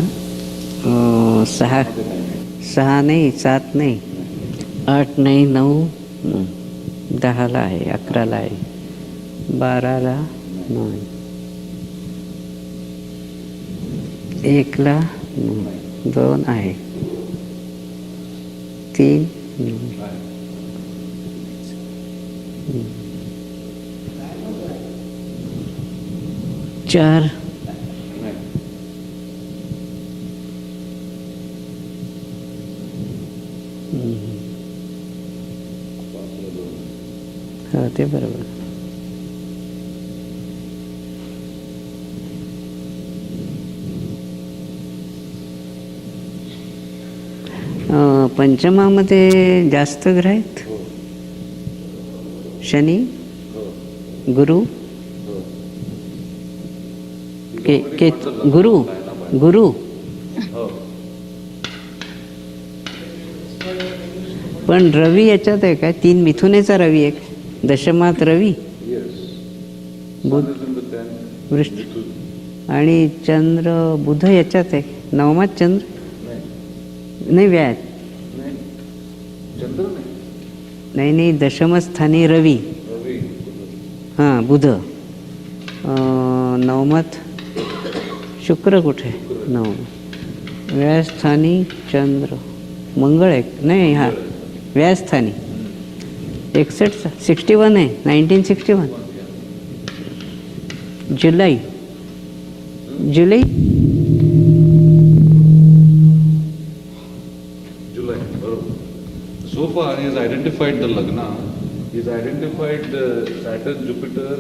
6 नाही 7 नाही 8 नाही 9 10ला आहे 11ला आहे 12ला नाही 1ला 2 आहे 3 4 हो ते बरोबर. पंचमामध्ये जास्त ग्रह आहेत. शनी, गुरु, गुरु गुरु पण रवी याच्यात आहे काय? 3 मिथुनेचा रवी एक दशमात रवी बुध वृष्ट आणि चंद्र बुध याच्यात आहे 9मात चंद्र नाही व्याज नाही नाही दशमस्थानी रवी हां बुध 9मात शुक्र कुठे 9 व्यास्थानी चंद्र मंगळ आहे नाही हा व्यास्थानी 61 आहे 1961 जुलै July, बरोबर. So far he has identified the lagna He's identified Saturn, Jupiter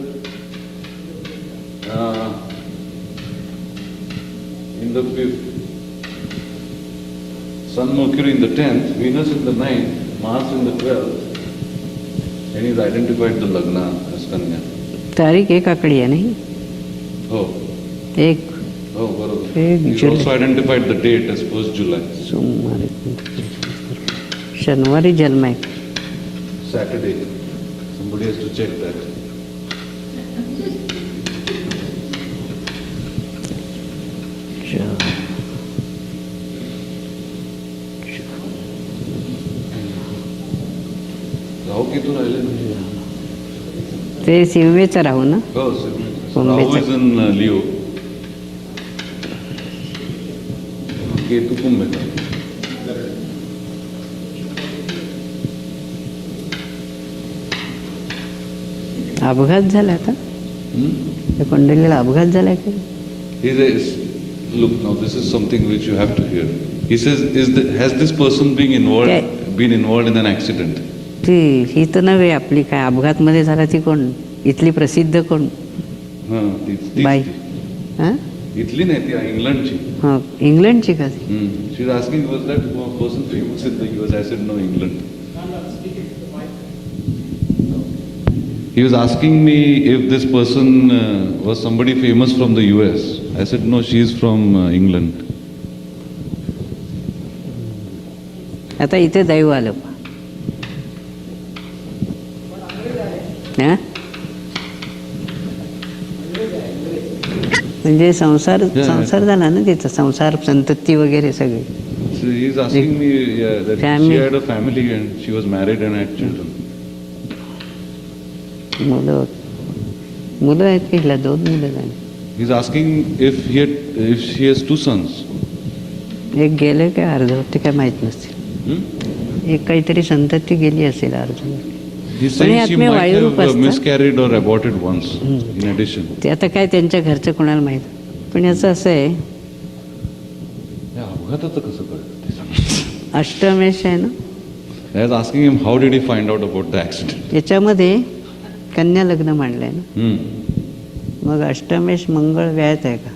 in the 5th, Sun, Mercury in the 10th, Venus in the 9th, Mars in the 12th, and he's identified the Lagna as Kanya. तारीख एक आकडी आहे नाही? Oh, एक oh, बरोबर. एक He's July. also identified the date as 1st July, सोमवारी शनिवारी जन्म आहे. Saturday. Somebody has to check that. राहू केतू राहिले ना? ते सिंहवेचा राहू ना? हो, कुंभेचं. राहू इज इन लिओ. केतू कुंभेचा. अपघात झाला का? त्या कुंडलीला अपघात झाला का? He says, look, now this is something which you have to hear. He says, has this person been involved in an accident? ती ही तर नव्हे आपली काय अपघात मध्ये झाला ती कोण? इथली प्रसिद्ध कोण? हां, तीच बाई. ती. हां? इथली नाही ती, इंग्लंडची. हां, इंग्लंडची का ती? She is asking, was that person famous in the US? I said, no, England. He was asking me if this person was somebody famous from the US. I said, no, she is from England. आता इथे दैव आलं पहा. हां? म्हणजे संसार झाला ना तिचा, संसार संतती वगैरे सगळे. So he is asking me that Family. she had a family and she was married and had children. मुलं आहेत की हिला 2 मुलं झाली. He is asking if she has 2 sons. एक गेलं काय अर्ध ते काय माहित नसते. एक काहीतरी संतती गेली असेल अर्ध. He's पण हे saying she आत्म्य might वायुरूप have असतं. miscarried or aborted once in addition. ते आता काय त्यांच्या घरचं कोणाला माहित. पण याचं असं आहे, या अपघाताचं कसं कळलं ते सांग. अष्टमेश आहे ना, I was asking him how did he find out about the accident. याच्यामध्ये कन्या लग्न मांडलंय ना. मग अष्टमेश मंगळ व्यायात आहे का,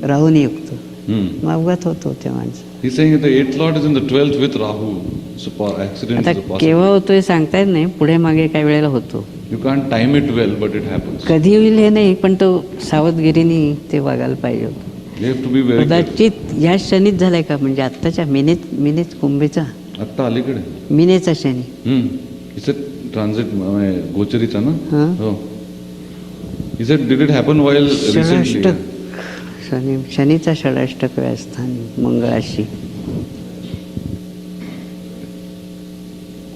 राहून युक्त, मग अपघात होतो त्या माणसं. He's saying that the 8th lord is in the 12th with Rahu. So accident आता is a possibility. केव्हा होतोय सांगता येत नाही, पुढे मागे काही वेळेला होतो. You can't time it well, but it happens. कधी होईल हे नाही, पण तो सावधगिरीने ते वागायला पाहिजे होतं. You have to be very careful. कदाचित या शनीत झालाय का, म्हणजे आत्ताच्या मिनेच कुंभेचा, आत्ता अलीकडे. मिनेचा शनी. He said transit गोचरीचा ना. हां. हो. He said did it happen while recently? षडाष्टक शनीचा षडाष्टक व्यवस्थान मंगळाशी.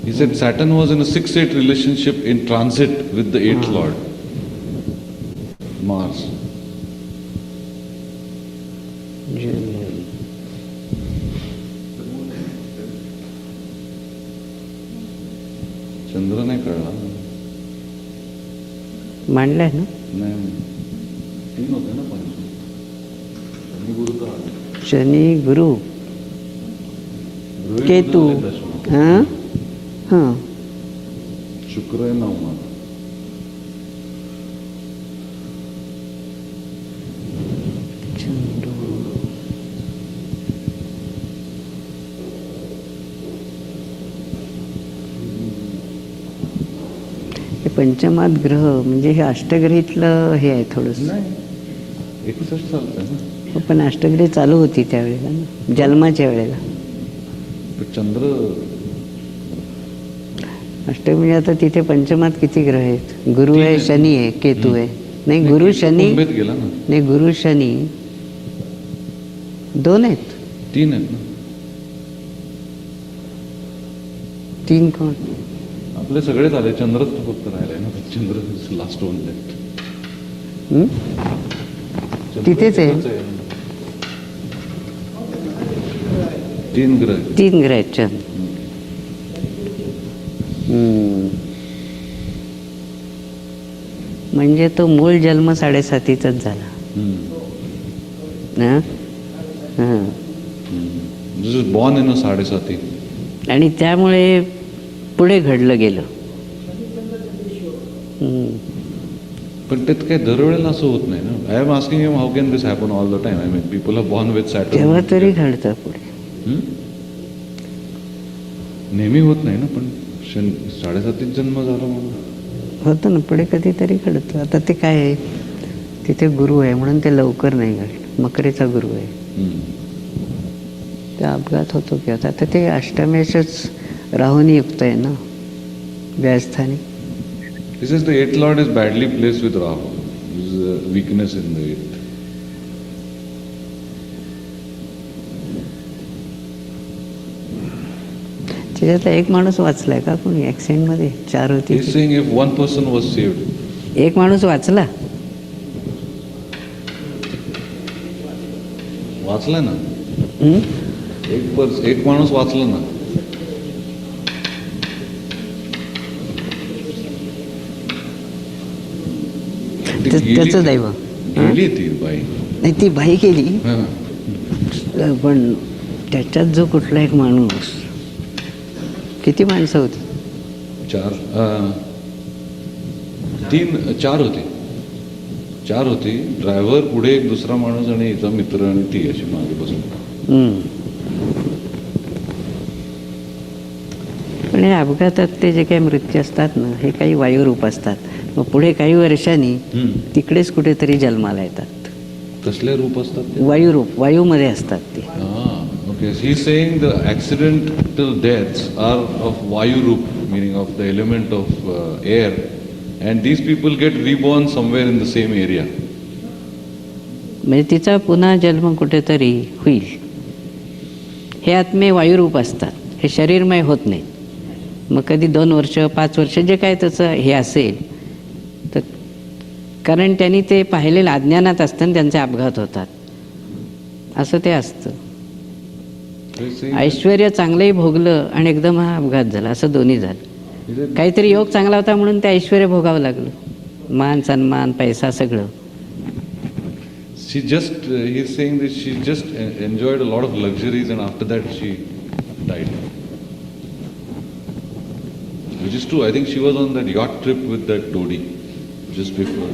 He said Saturn was in a 6-8 relationship in transit with the 8th lord, Mars. चंद्र नाही कळला. मांडलाय ना. नाही, 3 होते ना 5. आणि गुरु तर आले. शनी, गुरु, गुरु केतू. दशमा. हां हां. शुक्र आहे 9वा. हे पंचमात ग्रह म्हणजे हे अष्टग्रहीतलं हे आहे थोडंसं. नाही, 61 चालतंय ना. हो, पण अष्टग्रही चालू होती त्यावेळेला ना, जन्माच्या वेळेला. पण चंद्र अष्टक म्हणजे आता तिथे पंचमात किती ग्रह आहेत? गुरु आहे, शनी आहे, केतू आहे. नाही, गुरु शनी कुंभेत गेला ना. नाही, गुरु शनी 2 आहेत. 3 आहेत ना. 3 कोण? आपले सगळेच आले, चंद्रच तो फक्त राहिलाय ना. चंद्र लास्ट वन लेफ्ट. तिथेच आहे. 3 ग्रह. 3 ग्रह आहेत चंद्र. म्हणजे तो मूळ जन्म 7.5च झाला. This is born in a 7.5. आणि त्यामुळे पुढे घडलं गेलं. पण त्यात काही दरवेळेला असं होत नाही ना. I am asking him how can this happen all the time. I mean people are born with Saturn. तेव्हा तरी घडतं पुढे. नेहमी होत नाही ना, पण 7.5 जन्म झाला म्हणून होतं ना पुढे कधीतरी घडतं. आता ते काय आहे, तिथे गुरु आहे म्हणून ते लवकर नाही घडलं. मकरेचा गुरु आहे, त्या अपघात होतो की आता ते अष्टमेशच राहून युक्त आहे ना व्यास्थानी. This is the 8th Lord is badly placed with Rahu. This is a weakness in the 8th. त्याच्यातला एक माणूस वाचलाय का कोणी ऍक्सिडेंट मध्ये? 4 होती. He's saying if one person was saved. एक माणूस वाचला ना एक माणूस वाचला ना. त्याचं दैव. गेली ती बाई. नाही ती बाई गेली, पण त्याच्यात जो कुठला एक माणूस, किती माणसं होती? 4 होती. ड्रायव्हर, पुढे एक दुसरा माणूस आणि हिचा मित्र आणि ती अशी मागे बसून. पण हे अपघातात ते जे काही मृत्यू असतात ना, हे काही वायुरूप असतात. मग पुढे काही वर्षांनी तिकडेच कुठेतरी जन्माला येतात. कसले रूप असतात? वायुरूप, वायूमध्ये असतात ते. Okay, so he's saying the accidental deaths are of Vayu Roop, meaning of the element of air, and these people get reborn somewhere in the same area. म्हणजे तिचा पुन्हा जन्म कुठेतरी होईल. हे आत्मे वायुरूप असतात, हे शरीरमय होत नाही. मग कधी 2 वर्ष 5 वर्ष जे काय त्याचं हे असेल, तर कारण त्यांनी ते पाहिलेलं अज्ञानात असताना त्यांचे अपघात होतात, असं ते असतं. ऐश्वर्य चांगलंही भोगलं आणि एकदम हा अपघात झाला, असं दोन्ही झालं. काहीतरी योग चांगला होता म्हणून ते ऐश्वर्य भोगावं लागलं, मान सन्मान पैसा सगळं. He's saying that she just enjoyed a lot of luxuries and after that she died. Which is true. I think she was on that yacht trip with that toady just before.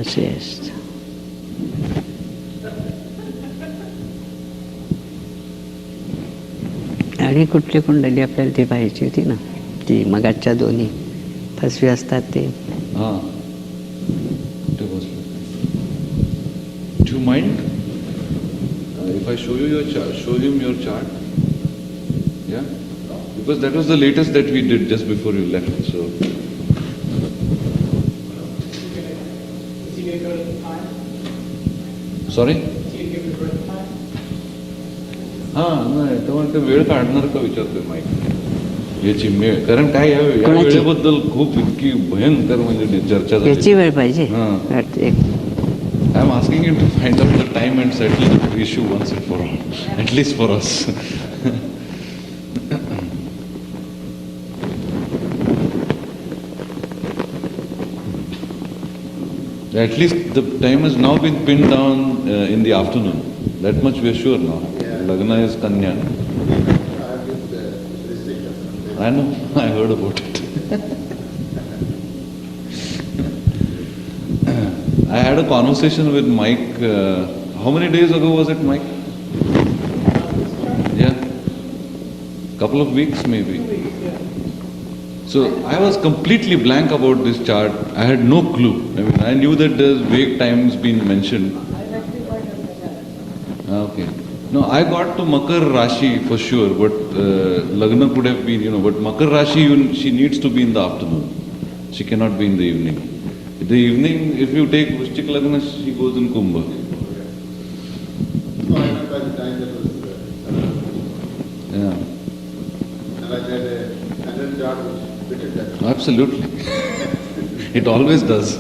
असे असतं. आणि कुठली कुंडली आपल्याला ती पाहिजे होती ना, ती मगाच्या दोन्ही फसवी असतात ते. Do you mind if I show him your chart? Yeah, because that was the latest that we did just before you left. So. Sorry? नाही तर वेळ काढणार का विचारतोय माईक याची वेळ. कारण काय या वेळेबद्दल खूप इतकी भयंकर म्हणजे चर्चा झाली. याची वेळ पाहिजे. I am asking you to find out the time and settle the issue once and for all, at least for us. At least the time has now been pinned down in the afternoon. That much we are sure now. Yeah. Lagna is Kanya. I know. I heard about it. I had a conversation with Mike. How many days ago was it, Mike? Yeah. Couple of weeks maybe. So I was completely blank about this chart. I had no clue. I mean, I knew that there's vague times been mentioned. Okay. No, I got to Makar Rashi for sure, but Lagna could have been, but Makar Rashi, she needs to be in the afternoon. She cannot be in the evening. In the evening, if you take Vrishchik Lagna, she goes in Kumbh. Yeah. And I said, Anannd chart was fitted that. Absolutely. It always does.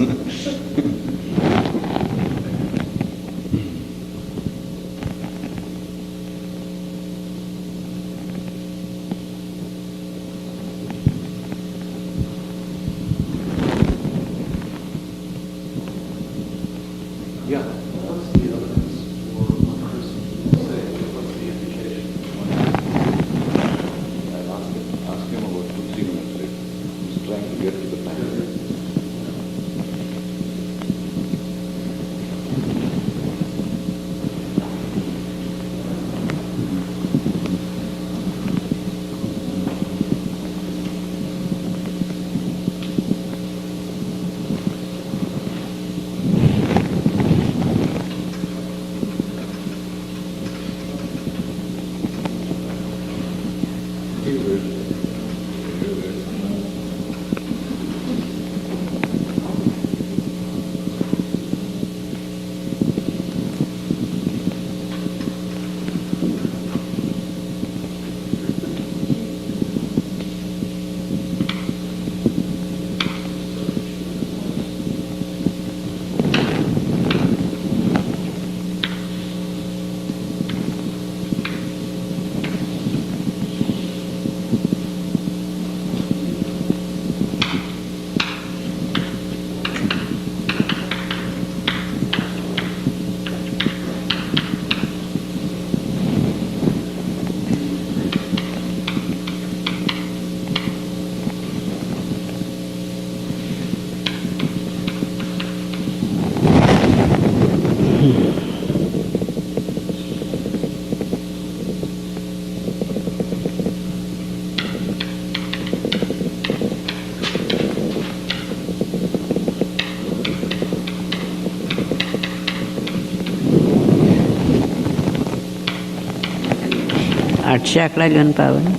800 आकडा लिहून पाहावं ना.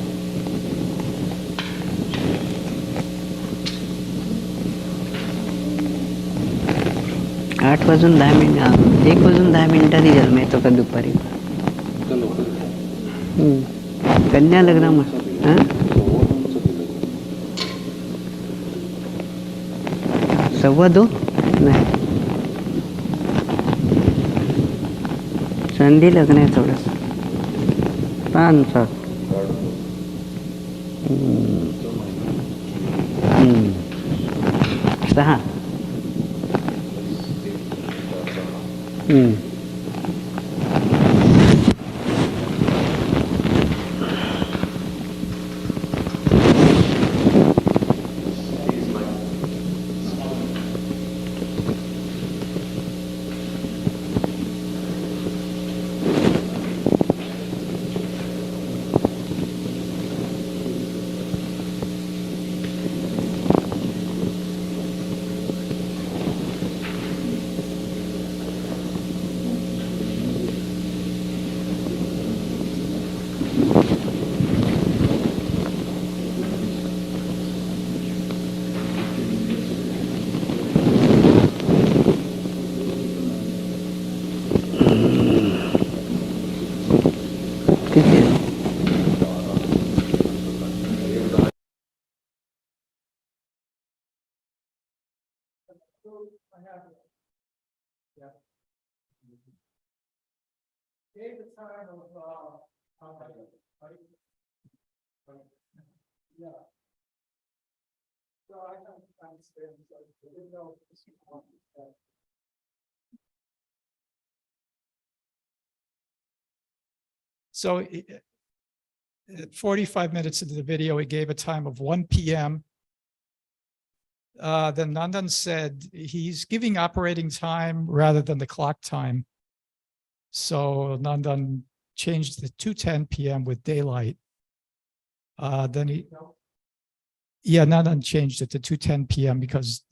आठ वाजून 10 minute, 1 वाजून 10 मिनिटांनी जन्म येतो का दुपारी? कन्या लग्न मग. सव्वा 2 नाही, संधी लग्न आहे थोडस. 5-7 6. So 45 minutes into the video, he gave a time of 1 p.m. Then Anannd said he's giving operating time rather than the clock time. So Anannd changed it to 10 p.m. with daylight. Then Anannd changed it to 2:10 p.m. because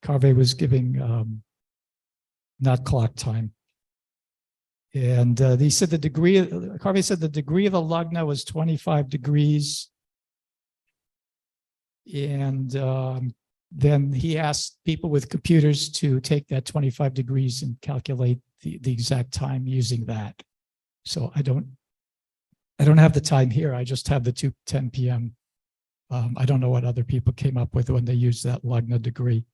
Karve was giving not clock time. And he said Karve said the degree of the Lagna was 25 degrees. And then he asked people with computers to take that 25 degrees and calculate the exact time using that. So I don't have the time here. I just have the 2:10 p.m. I don't know what other people came up with when they used that Lagna degree.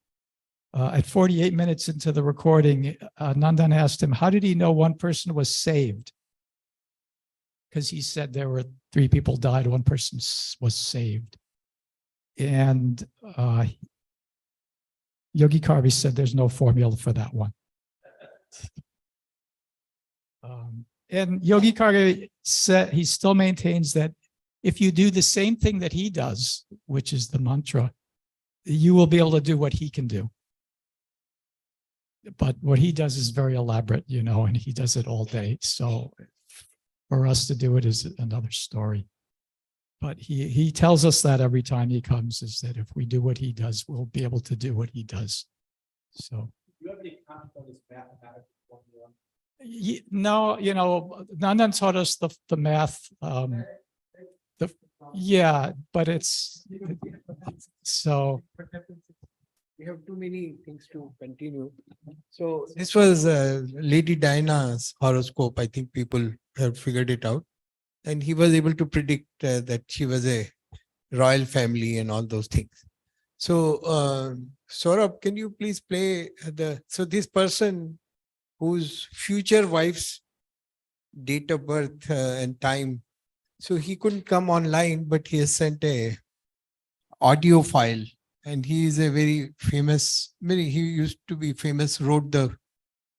At 48 minutes into the recording, Anannd asked him, how did he know one person was saved? Because he said there were 3 people died, one person was saved. And Yogi Karve said there's no formula for that one. And Yogi Karve said he still maintains that if you do the same thing that he does, which is the mantra, you will be able to do what he can do. But what he does is very elaborate, and he does it all day. So for us to do it is another story. But he tells us that every time he comes, is that if we do what he does, we'll be able to do what he does. So. Do you have any comment on this mathematical formula? No, Anannd taught us the math. But it's so. We have too many things to continue. So this was Lady Diana's horoscope. I think people have figured it out. And he was able to predict that she was a royal family and all those things. So Saurabh, can you please play so this person whose future wife's date of birth and time. So he couldn't come online, but he has sent a audio file. And he is a very famous, he used to be famous, wrote the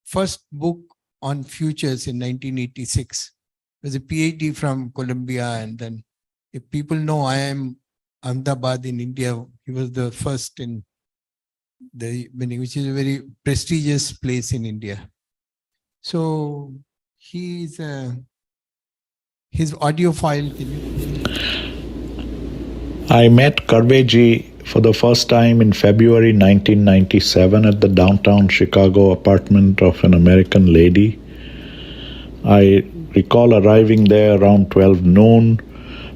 first book on futures in 1986. He was a PhD from Columbia. And then if people know I am Ahmedabad in India, he was the first in which is a very prestigious place in India. So his audio file. I met Karve ji for the first time in February 1997 at the downtown Chicago apartment of an American lady. I recall arriving there around 12 noon,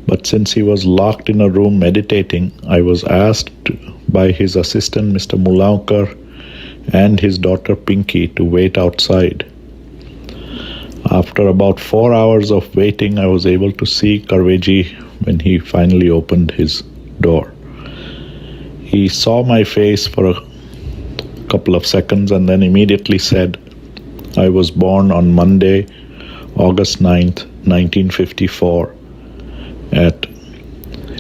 but since he was locked in a room meditating, I was asked by his assistant, Mr. Mulankar, and his daughter Pinky to wait outside. After about 4 hours of waiting, I was able to see Karveji when he finally opened his door. He saw my face for a couple of seconds and then immediately said, I was born on Monday, August 9th, 1954 at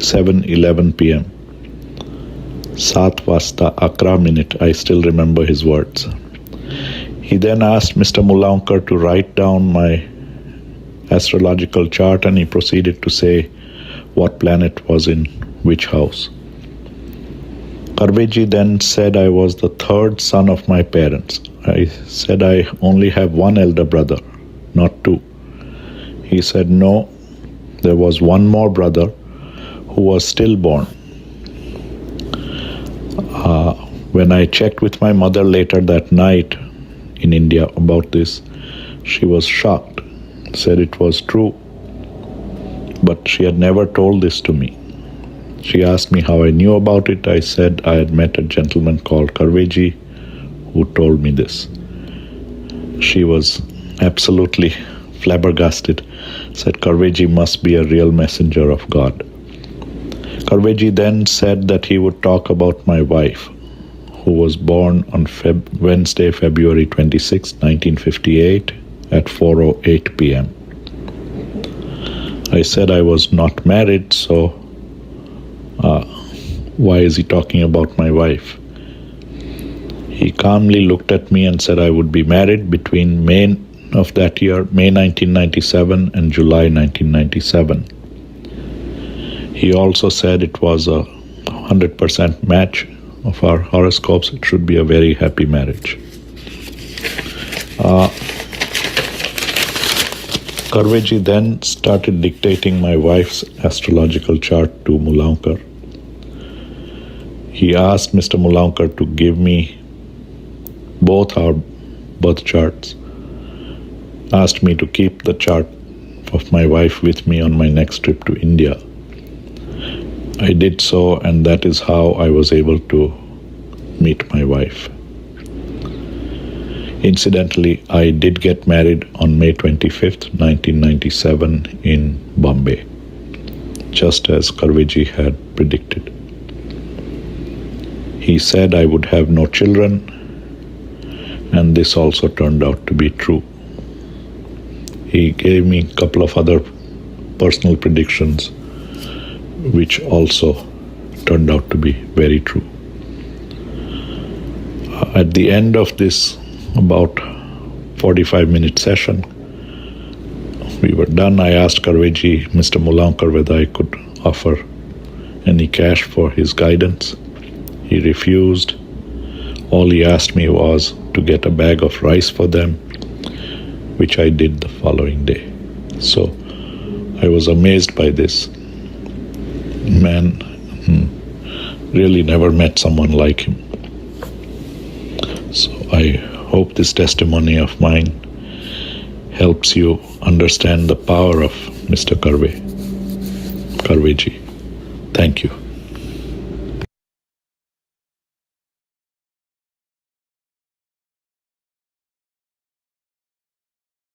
7:11 p.m. 7 vasta 11 minute. I still remember his words. He then asked Mr. Mulankar to write down my astrological chart, and he proceeded to say what planet was in which house. Karveji then said I was the third son of my parents. I said I only have one elder brother, not two. He said no, there was one more brother who was stillborn. When I checked with my mother later that night in India about this, she was shocked, said it was true, but she had never told this to me. She asked me how I knew about it. I said I had met a gentleman called Karveji who told me this. She was absolutely flabbergasted, said Karveji must be a real messenger of God. Karveji then said that he would talk about my wife, who was born on Wednesday, February 26, 1958 at 4:08 p.m. I said I was not married, so why is he talking about my wife? He calmly looked at me and said I would be married between May of that year, May 1997 and July 1997. He also said it was a 100% match of our horoscopes. It should be a very happy marriage. Karveji then started dictating my wife's astrological chart to Mulankar. He asked Mr. Mulankar to give me both our birth charts, asked me to keep the chart of my wife with me on my next trip to India. I did so, and that is how I was able to meet my wife. Incidentally, I did get married on May 25th, 1997 in Bombay, just as Karveji had predicted. He said I would have no children, and this also turned out to be true. He gave me a couple of other personal predictions, which also turned out to be very true. At the end of this about 45-minute session, we were done. I asked Karveji, Mr. Mulankar, whether I could offer any cash for his guidance. He refused. All he asked me was to get a bag of rice for them, which I did the following day. So I was amazed by this. Man, really never met someone like him. So I hope this testimony of mine helps you understand the power of Mr. Karveji. Thank you.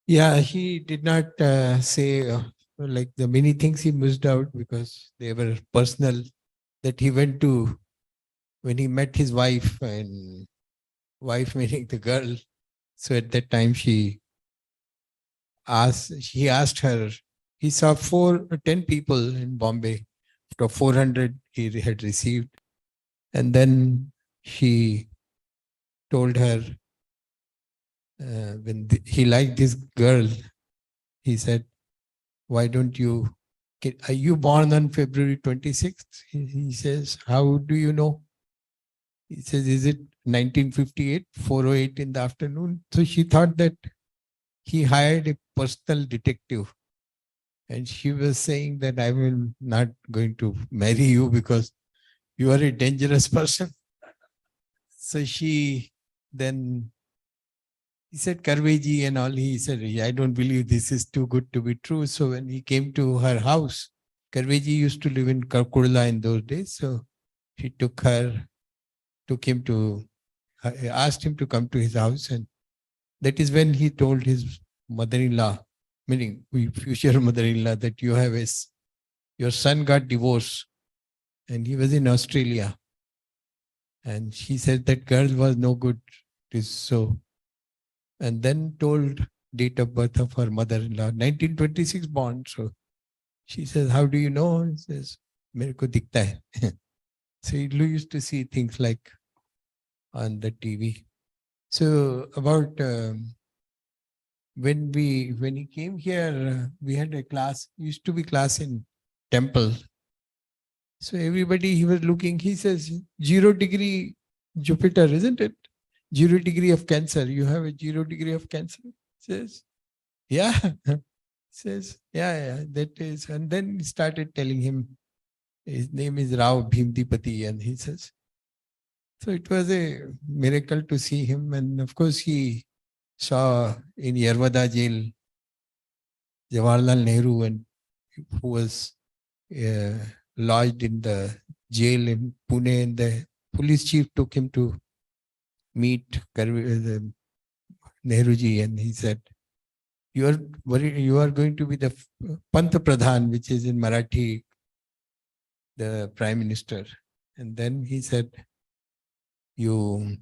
Yeah, he did not say like the many things he missed out because they were personal, that he went to when he met his wife, and wife meaning the girl. So at that time he asked her, he saw 10 people in Bombay. After 400 he had received. And then he told her, when he liked this girl, he said, why don't you, are you born on February 26th? He says, how do you know? He says, is it 1958, 4:08 in the afternoon? So she thought that he hired a personal detective. And she was saying that I will not going to marry you because you are a dangerous person. So she then he said, Karveji and all. He said, I don't believe this is too good to be true. So when he came to her house, Karveji used to live in Kurla in those days. So he took him to, asked him to come to his house. And that is when he told his mother-in-law, meaning future mother-in-law, that your son got divorced and he was in Australia. And she said that girl was no good. So, and then told date of birth of her mother-in-law, 1926 born. So she says, how do you know? He says, mere ko dikhta hai. So he used to see things like on the TV. So about when he came here, we had a class, used to be class in temple. So everybody, he was looking, he says, 0 degree Jupiter, isn't it? 0 degree of Cancer. You have a 0 degree of Cancer? Says, yeah. Says, yeah, that is. And then he started telling him, his name is Rao Bhimdipati. And he says, so it was a miracle to see him. And of course, he saw in Yerwada jail, Jawaharlal Nehru, and who was lodged in the jail in Pune, and the police chief took him to meet Nehruji, and he said, you are going to be the Pant Pradhan, which is in Marathi, the Prime Minister. And then he said, you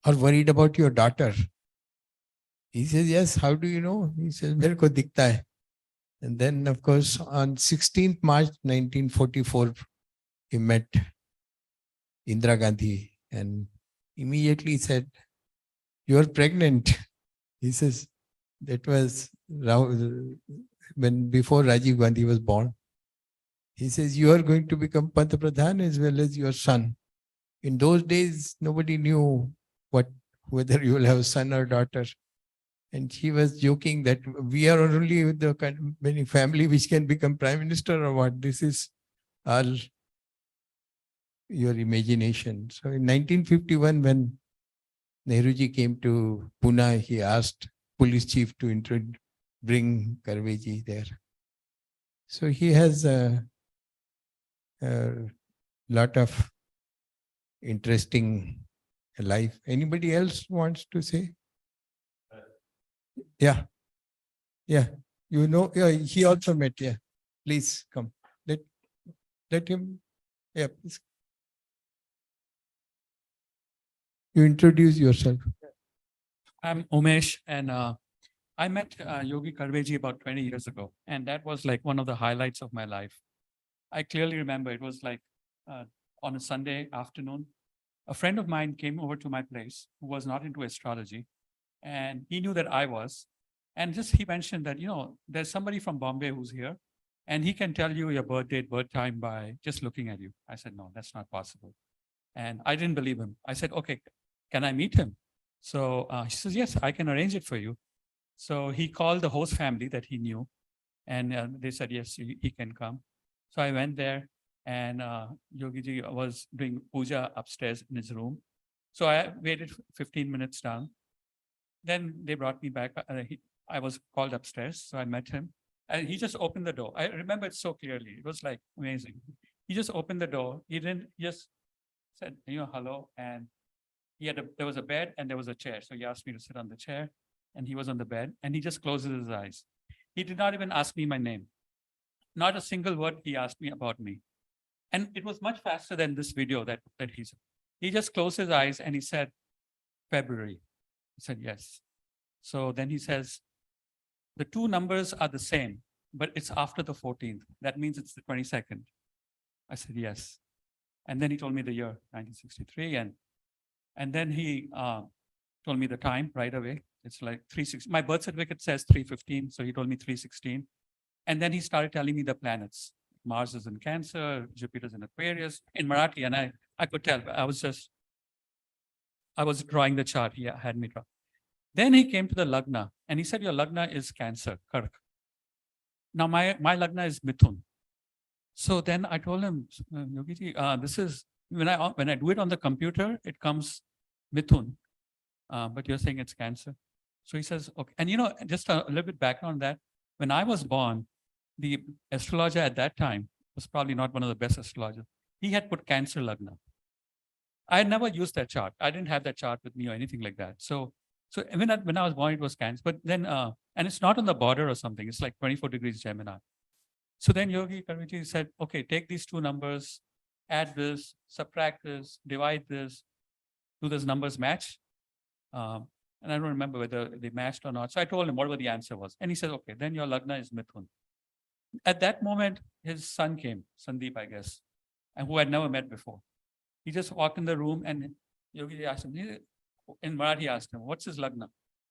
are worried about your daughter. He says, yes, how do you know? He says, mere ko dikhta hai. And then, of course, on 16th March 1944, he met Indira Gandhi and immediately said, you are pregnant. He says, that was when before Rajiv Gandhi was born. He says, you are going to become Pant Pradhan as well as your son. In those days, nobody knew whether you will have a son or daughter. And she was joking that we are only the kind of many family which can become Prime Minister or what. This is all your imagination. So in 1951, when Nehruji came to Pune, he asked police chief to bring Karveji there. So he has a lot of interesting life. Anybody else wants to say? Yeah. You know, he also met. Yeah. Please come. Let him. Yeah, please. You introduce yourself. I'm Umesh, and I met Yogi Karveji about 20 years ago, and that was like one of the highlights of my life. I clearly remember it was like on a Sunday afternoon. A friend of mine came over to my place who was not into astrology, and he knew that I was. And just he mentioned that, there's somebody from Bombay who's here, and he can tell you your birth date, birth time by just looking at you. I said, no, that's not possible. And I didn't believe him. I said, okay, can I meet him? So he says, yes, I can arrange it for you. So he called the host family that he knew, and they said, yes, he can come. So I went there, and Yogiji was doing puja upstairs in his room. So I waited 15 minutes down. Then they brought me back. I was called upstairs, so I met him. And he just opened the door. I remember it so clearly. It was like amazing. He just opened the door. He just said, hello. And there was a bed and there was a chair. So he asked me to sit on the chair, and he was on the bed, and he just closes his eyes. He did not even ask me my name. Not a single word he asked me about me. And it was much faster than this video that he said. He just closed his eyes and he said, February. I said, yes. So then he says, the two numbers are the same, but it's after the 14th. That means it's the 22nd. I said, yes. And then he told me the year, 1963. And then he told me the time right away. It's like 3:16. My birth certificate says 3:15. So he told me 3:16. And then he started telling me the planets. Mars is in Cancer, Jupiter's in Aquarius, in Marathi. And I could tell. I was drawing the chart. He had me draw. Then he came to the Lagna, and he said, your Lagna is Cancer, Charak. Now my Lagna is Mithun. So then I told him, Yogiji, this is, when I do it on the computer, it comes Mithun. but you're saying it's Cancer. So he says, okay. And just a little bit background on that. When I was born, the astrologer at that time was probably not one of the best astrologers. He had put Cancer Lagna. I had never used that chart. I didn't have that chart with me or anything like that. So when I was born, it was Cancer. But then, and it's not on the border or something. It's like 24 degrees Gemini. So then Yogi Karve said, okay, take these two numbers, add this, subtract this, divide this. Do those numbers match? And I don't remember whether they matched or not. So I told him whatever the answer was. And he said, okay, then your Lagna is Mithun. At that moment, his son came, Sandeep, I guess, and who I'd never met before. He just walked in the room and Yogi asked him, in Marathi asked him, what's his Lagna?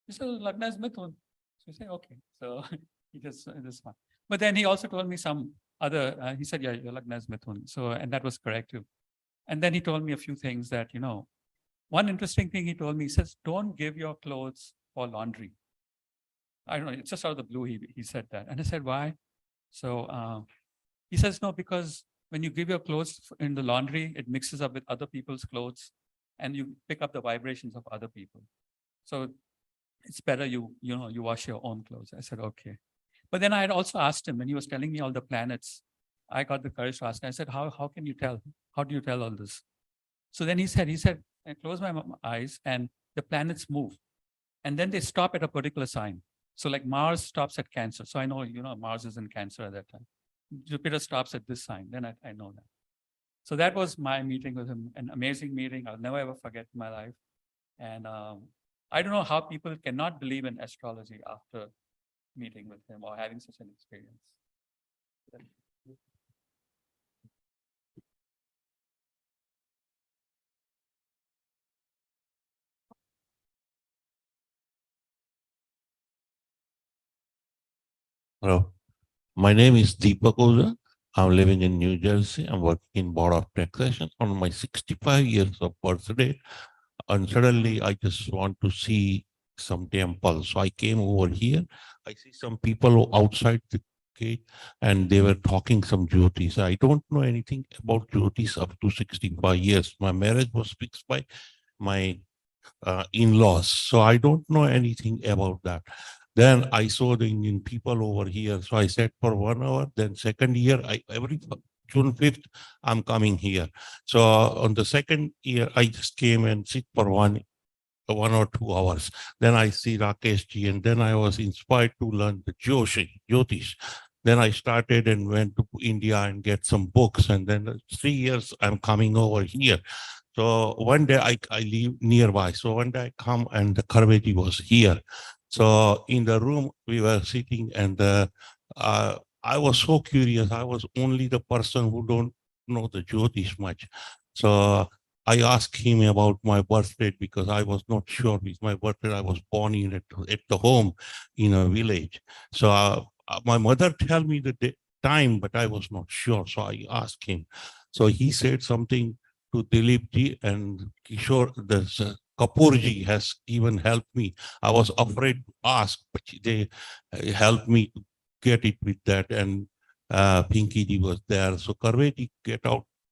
He said, Lagna is Mithun. So he said, okay. So he just, this one. But then he also told me some other, he said, yeah, your Lagna is Mithun. So, and that was correct too. And then he told me a few things that, one interesting thing he told me, he says, don't give your clothes for laundry. I don't know, it's just out of the blue, he said that. And I said, why? So he says, no, because when you give your clothes in the laundry, it mixes up with other people's clothes and you pick up the vibrations of other people. So it's better you wash your own clothes. I said, okay. But then I had also asked him when he was telling me all the planets, I got the courage to ask him. I said, how can you tell? How do you tell all this? So then he said, I close my eyes and the planets move. And then they stop at a particular sign. So like Mars stops at Cancer. So I know, Mars is in Cancer at that time. Jupiter stops at this sign. Then I know that. So that was my meeting with him, an amazing meeting. I'll never ever forget in my life. And I don't know how people cannot believe in astrology after meeting with him or having such an experience. Hello, my name is Deepak Oza. I'm living in New Jersey. I'm working in Board of Taxation on my 65 years of birthday. And suddenly I just want to see some temple. So I came over here. I see some people outside the gate and they were talking some Jyotish. I don't know anything about Jyotish up to 65 years. My marriage was fixed by my in-laws. So I don't know anything about that. Then I saw the Indian people over here. So I sat for 1 hour. Then second year, every June 5th, I'm coming here. So on the second year, I just came and sit for 1 or 2 hours. Then I see Rakesh ji, and then I was inspired to learn the Jyotish. Then I started and went to India and get some books. And then 3 years, I'm coming over here. So one day I live nearby. So one day I come and the Karve ji was here. So in the room we were sitting and I was so curious. I was only the person who don't know the Jyotish much. So I asked him about my birth date because I was not sure with my birth date. I was born at the home in a village. So my mother tell me the time, but I was not sure. So I asked him. So he said something to Dilip ji and Kishore, Kapoor ji has even helped me. I was afraid to ask, but they helped me to get it with that. And Pinky ji was there. So Karve ji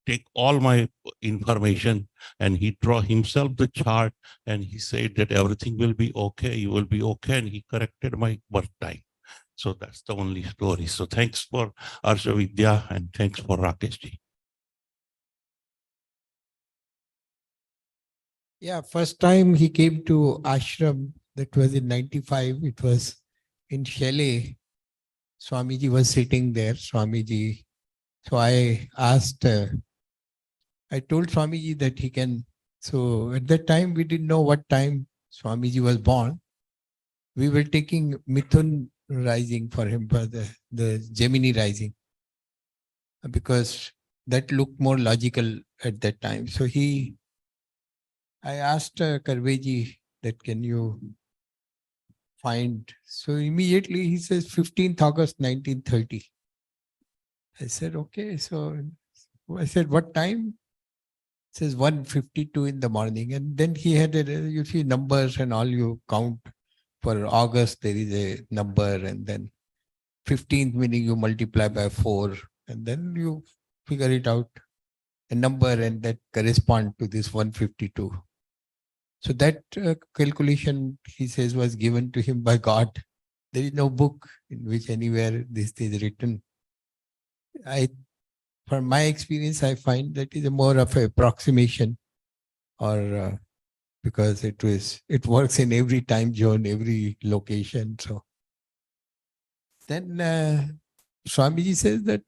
take all my information and he draw himself the chart and he said that everything will be okay. You will be okay. And he corrected my birth time. So that's the only story. So thanks for Arsha Vidya and thanks for Rakesh ji. Yeah, first time he came to ashram, that was in 95. It was in Chalet. Swamiji was sitting there, Swamiji. So I asked, I told Swamiji that he can. So at that time, we didn't know what time Swamiji was born. We were taking Mithun rising for him, for the Gemini rising, because that looked more logical at that time. So I asked Karve ji that can you find, so immediately he says 15th August 1930. I said, okay. So I said, what time? It says 1:52 in the morning. And then he had, you see numbers and all, you count for August, there is a number, and then 15th meaning you multiply by 4, and then you figure it out, a number, and that correspond to this 152. So that calculation, he says, was given to him by God. There is no book in which anywhere this is written. From my experience, I find that is a more of an approximation, or because it works in every time zone, every location. So then Swamiji says that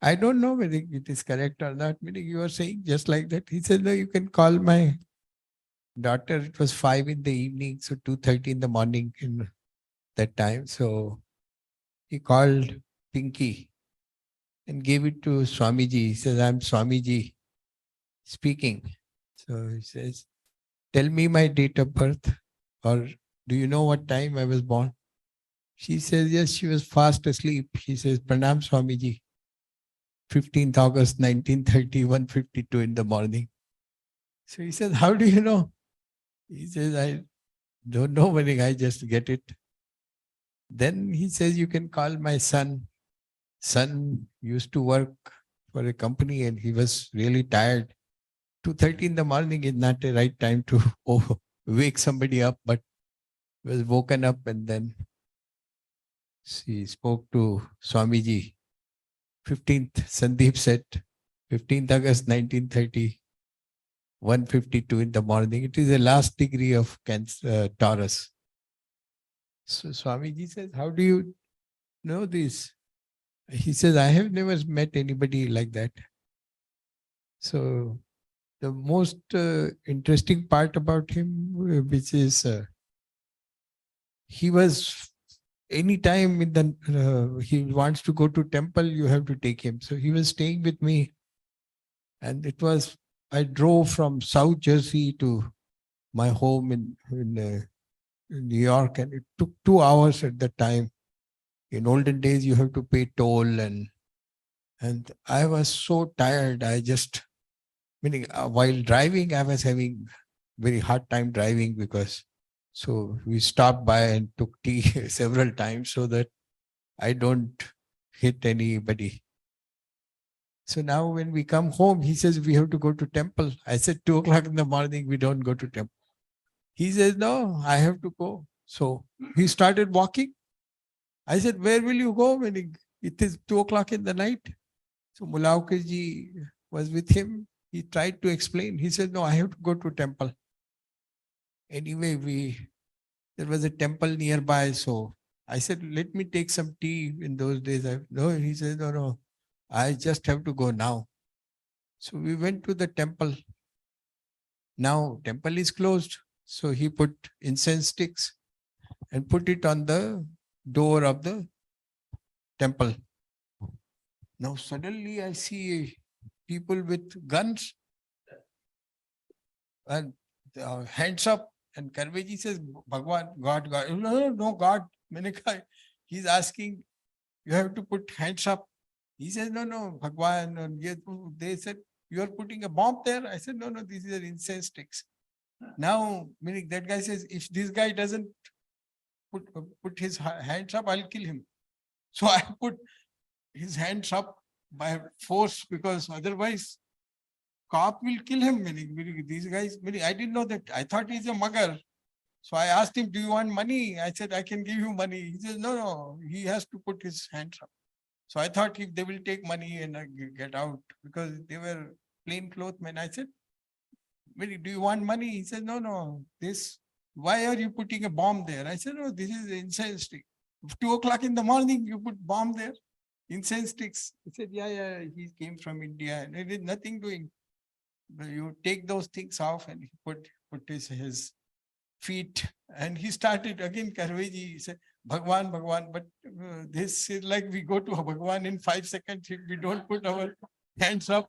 I don't know whether it is correct or not. Meaning you are saying just like that. He said, no, you can call my daughter. It was 5 in the evening, so 2:30 in the morning in that time. So he called Pinky and gave it to Swamiji. He says, I'm Swamiji speaking. So he says, tell me my date of birth, or do you know what time I was born? She says, yes, she was fast asleep. She says, Pranam Swamiji, 15th August 1930, 1:52 in the morning. So he says, how do you know? He says, I don't know when I just get it. Then he says, you can call my son. Son used to work for a company and he was really tired. 2:30 in the morning is not the right time to wake somebody up, but was woken up, and then she spoke to Swamiji. 15th, Sandeep said, 15th August 1930, 1:52 in the morning. It is the last degree of Cancer, Taurus. So Swamiji says, how do you know this? He says, I have never met anybody like that. So the most interesting part about him, which is he was anytime in the he wants to go to temple, you have to take him. So he was staying with me, and it was I drove from South Jersey to my home in New York, and it took 2 hours at the time. In olden days, you have to pay toll, and I was so tired. I just meaning while driving, I was having very hard time driving because. So we stopped by and took tea several times so that I don't hit anybody. So now when we come home, he says, we have to go to temple. I said, 2 o'clock in the morning, we don't go to temple. He says, no, I have to go. So he started walking. I said, where will you go? When it is 2 o'clock in the night. So Mulaukarji was with him. He tried to explain. He said, no, I have to go to temple. Anyway, there was a temple nearby. So I said, let me take some tea. In those days, no, he said, no, I just have to go now. So we went to the temple. Now temple is closed. So he put incense sticks and put it on the door of the temple. Now suddenly I see people with guns and hands up. And Karveji says, Bhagwan, God. No, God. He's asking, you have to put hands up. He says, no, Bhagwan. They said, you are putting a bomb there? I said, no, these are incense sticks. Now, meaning that guy says, if this guy doesn't put his hands up, I'll kill him. So I put his hands up by force because otherwise cop will kill him. Meaning these guys, I didn't know that. I thought he's a mugger. So I asked him, do you want money? I said, I can give you money. He says, no, he has to put his hands up. So I thought if they will take money and get out because they were plain clothes men. I said, do you want money? He said, no, why are you putting a bomb there? I said, no, this is incense stick. 2 o'clock in the morning, you put bomb there, incense sticks. He said, yeah, he came from India and it is nothing doing. You take those things off, and he put his feet, and he started again. Karveji, he said, Bhagwan, but this is like we go to Bhagwan in 5 seconds if we don't put our hands up.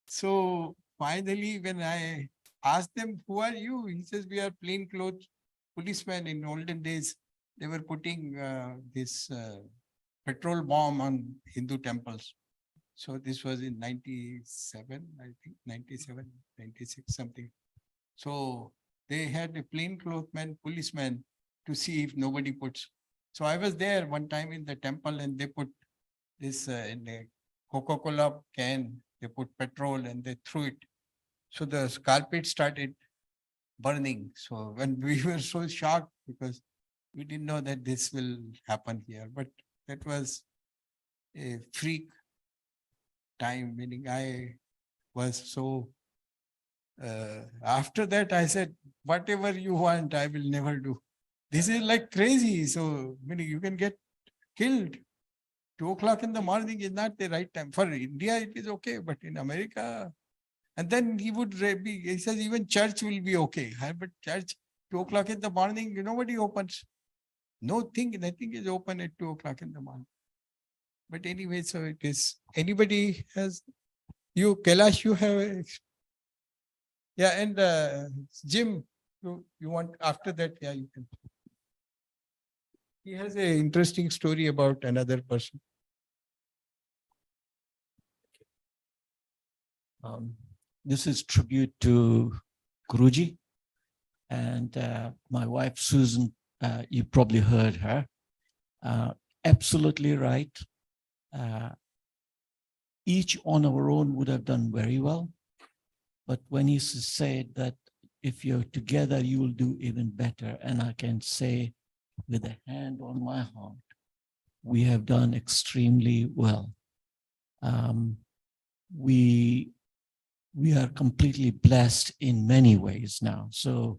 So finally, when I asked them, who are you? He says, we are plainclothes policemen. In olden days, they were putting this petrol bomb on Hindu temples. So this was in 97, I think, 97, 96, something. So they had a plainclothes policeman to see if nobody puts. So I was there one time in the temple, and they put this in a Coca-Cola can, they put petrol and they threw it. So the carpet started burning. So when we were so shocked because we didn't know that this will happen here, but that was a freak time, meaning I was so, after that I said, whatever you want, I will never do. This is like crazy. So meaning you can get killed. 2 o'clock in the morning is not the right time. For India, it is okay, but in America, and then he says even church will be okay. But church, 2 o'clock in the morning, nobody opens. Nothing is open at 2 o'clock in the morning. But anyway, so it is, anybody has, you, Kailash, you have, yeah, and Jim, you want after that, yeah, you can. He has an interesting story about another person. This is tribute to Guruji and my wife, Susan. You probably heard her. Absolutely right. Each on our own would have done very well. But when he said that if you're together, you will do even better. And I can say with a hand on my heart, we have done extremely well. We are completely blessed in many ways now. So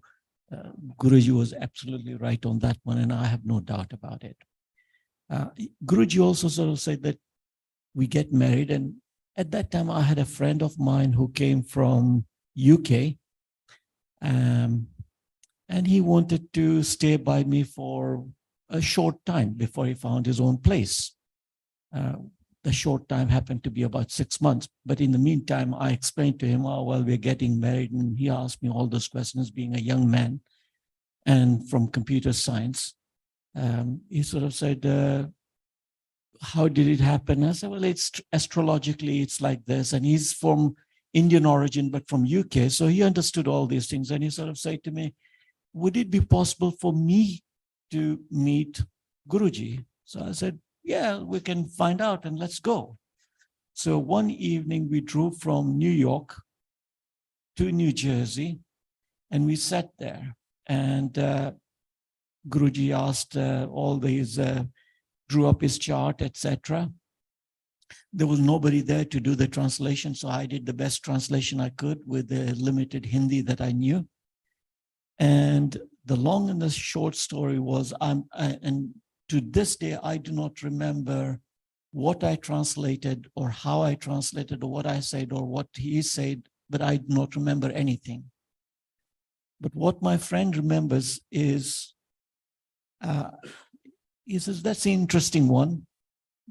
Guruji was absolutely right on that one, and I have no doubt about it. Guruji also sort of said that we get married, and at that time I had a friend of mine who came from UK, and he wanted to stay by me for a short time before he found his own place. The short time happened to be about 6 months. But in the meantime, I explained to him, oh, well, we're getting married. And he asked me all those questions, being a young man and from computer science. He sort of said, how did it happen? I said, well, it's astrologically, it's like this. And he's from Indian origin, but from UK. So he understood all these things. And he sort of said to me, would it be possible for me to meet Guruji? So I said, yeah, we can find out and let's go. So one evening we drove from New York to New Jersey and we sat there, and Guruji asked all these, drew up his chart, etc. There was nobody there to do the translation, so I did the best translation I could with the limited Hindi that I knew. And the long and the short story was, and to this day, I do not remember what I translated or how I translated or what I said or what he said, but I do not remember anything. But what my friend remembers is, he says, that's an interesting one.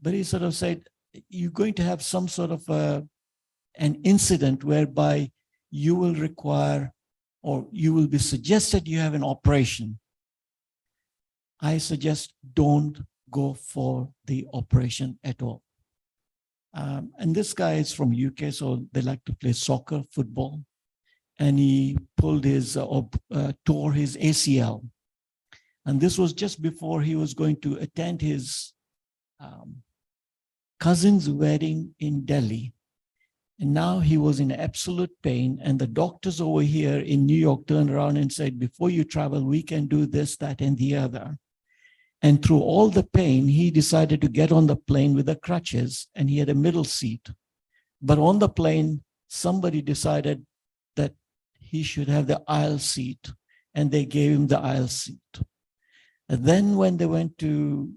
But he sort of said, you're going to have some sort of an incident whereby you will require, or you will be suggested you have an operation. I suggest don't go for the operation at all. And this guy is from UK, so they like to play soccer, football. And he pulled his, tore his ACL. And this was just before he was going to attend his cousin's wedding in Delhi. And now he was in absolute pain. And the doctors over here in New York turned around and said, before you travel, we can do this, that, and the other. And through all the pain, he decided to get on the plane with the crutches, and he had a middle seat. But on the plane, somebody decided that he should have the aisle seat, and they gave him the aisle seat. And then when they went to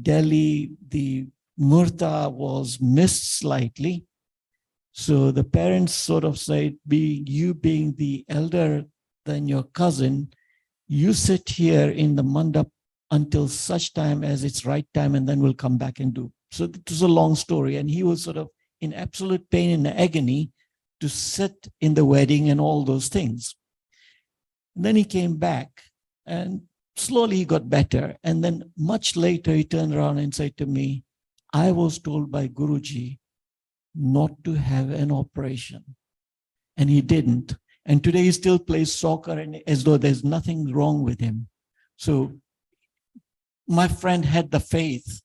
Delhi, the Murta was missed slightly. So the parents sort of said, you being the elder than your cousin, you sit here in the mandap until such time as it's right time, and then we'll come back and do. So it was a long story, and he was sort of in absolute pain and agony to sit in the wedding and all those things. And then he came back, and slowly he got better. And then much later, he turned around and said to me, I was told by Guruji not to have an operation. And he didn't. And today he still plays soccer, and as though there's nothing wrong with him. So my friend had the faith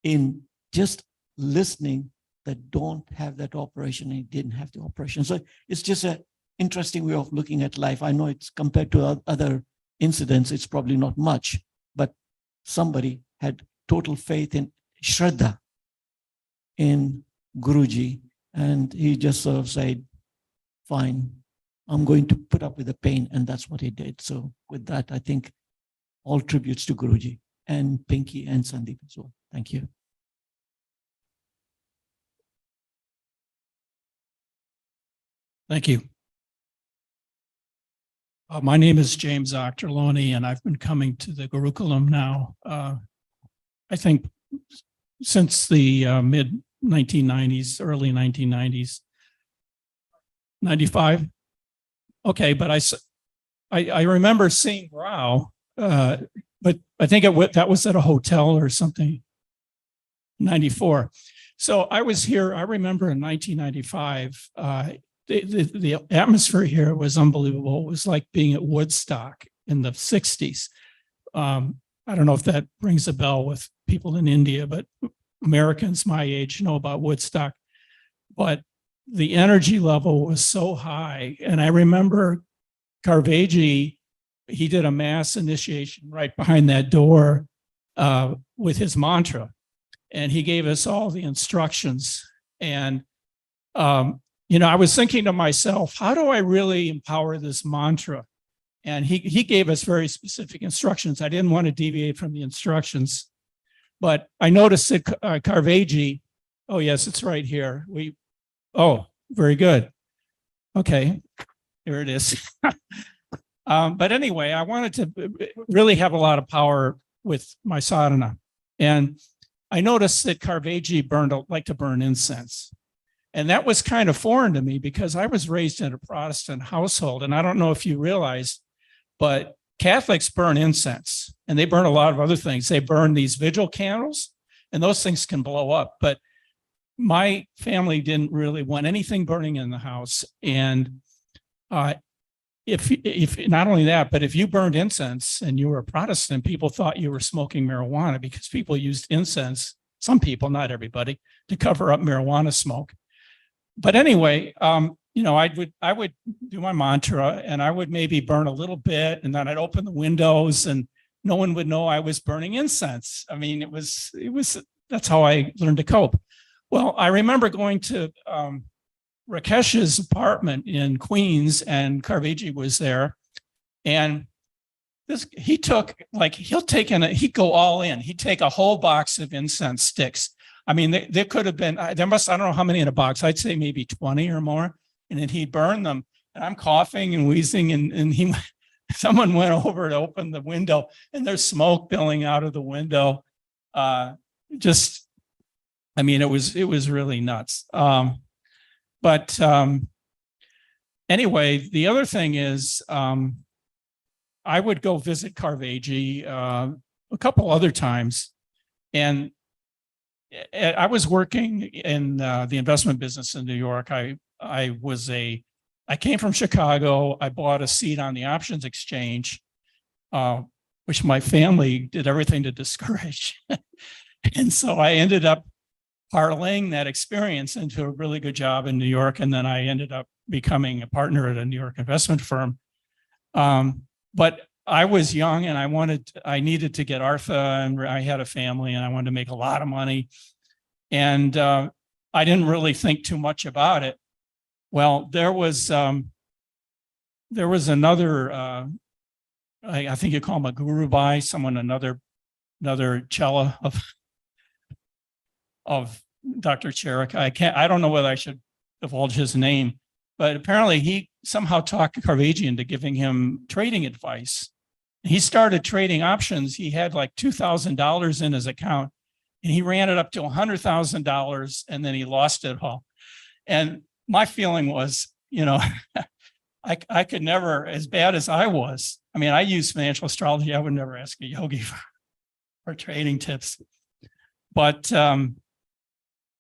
in just listening that don't have that operation, and he didn't have the operation. So it's just a interesting way of looking at life. I know it's compared to other incidents, it's probably not much, but somebody had total faith in Shraddha in Guruji, and he just sort of said, fine, I'm going to put up with the pain, and that's what he did. So with that, I think all tributes to Guruji and Pinky and Sandeep as well. Thank you. Thank you. My name is James Ochterlony, and I've been coming to the Gurukulam now, I think, since the mid 1990s, early 1990s. 95. Okay, but I remember seeing Rao, but I think that was at a hotel or something. 94. So I was here. I remember in 1995. The atmosphere here was unbelievable. It was like being at Woodstock in the 60s. I don't know if that rings a bell with people in India, but Americans my age know about Woodstock. But the energy level was so high. And I remember Karveji, he did a mass initiation right behind that door with his mantra. And he gave us all the instructions. And you know, I was thinking to myself, how do I really empower this mantra? And he gave us very specific instructions. I didn't want to deviate from the instructions, but I noticed that Karveji, oh yes, it's right here. Oh, very good. Okay, here it is. But anyway, I wanted to really have a lot of power with my sadhana. And I noticed that Karveji liked to burn incense. And that was kind of foreign to me because I was raised in a Protestant household. And I don't know if you realize, but Catholics burn incense and they burn a lot of other things. They burn these vigil candles and those things can blow up. But my family didn't really want anything burning in the house. And if not only that, but if you burned incense and you were a Protestant, people thought you were smoking marijuana because people used incense, some people, not everybody, to cover up marijuana smoke. But anyway, you know, I would do my mantra and I would maybe burn a little bit and then I'd open the windows and no one would know I was burning incense. I mean, that's how I learned to cope. Well, I remember going to Rakesh's apartment in Queens and Karveji was there. And he'd go all in. He'd take a whole box of incense sticks. I mean, there could have been, I don't know how many in a box. I'd say maybe 20 or more. And then he'd burn them. And I'm coughing and wheezing. And someone went over to open the window and there's smoke billowing out of the window. I mean, it was really nuts. But anyway, the other thing is I would go visit Karveji a couple other times. And I was working in the investment business in New York. I came from Chicago. I bought a seat on the options exchange, which my family did everything to discourage. And so I ended up parlaying that experience into a really good job in New York. And then I ended up becoming a partner at a New York investment firm. But I was young and I needed to get Artha and I had a family and I wanted to make a lot of money. And I didn't really think too much about it. Well, there was another, I think you call him a guru bhai, another chela of Dr. Charak. I don't know whether I should divulge his name, but apparently he somehow talked Karveji into giving him trading advice. He started trading options. He had like $2,000 in his account and he ran it up to $100,000 and then he lost it all. And my feeling was, you know, I could never, as bad as I was, I mean, I use financial astrology. I would never ask a yogi for trading tips. But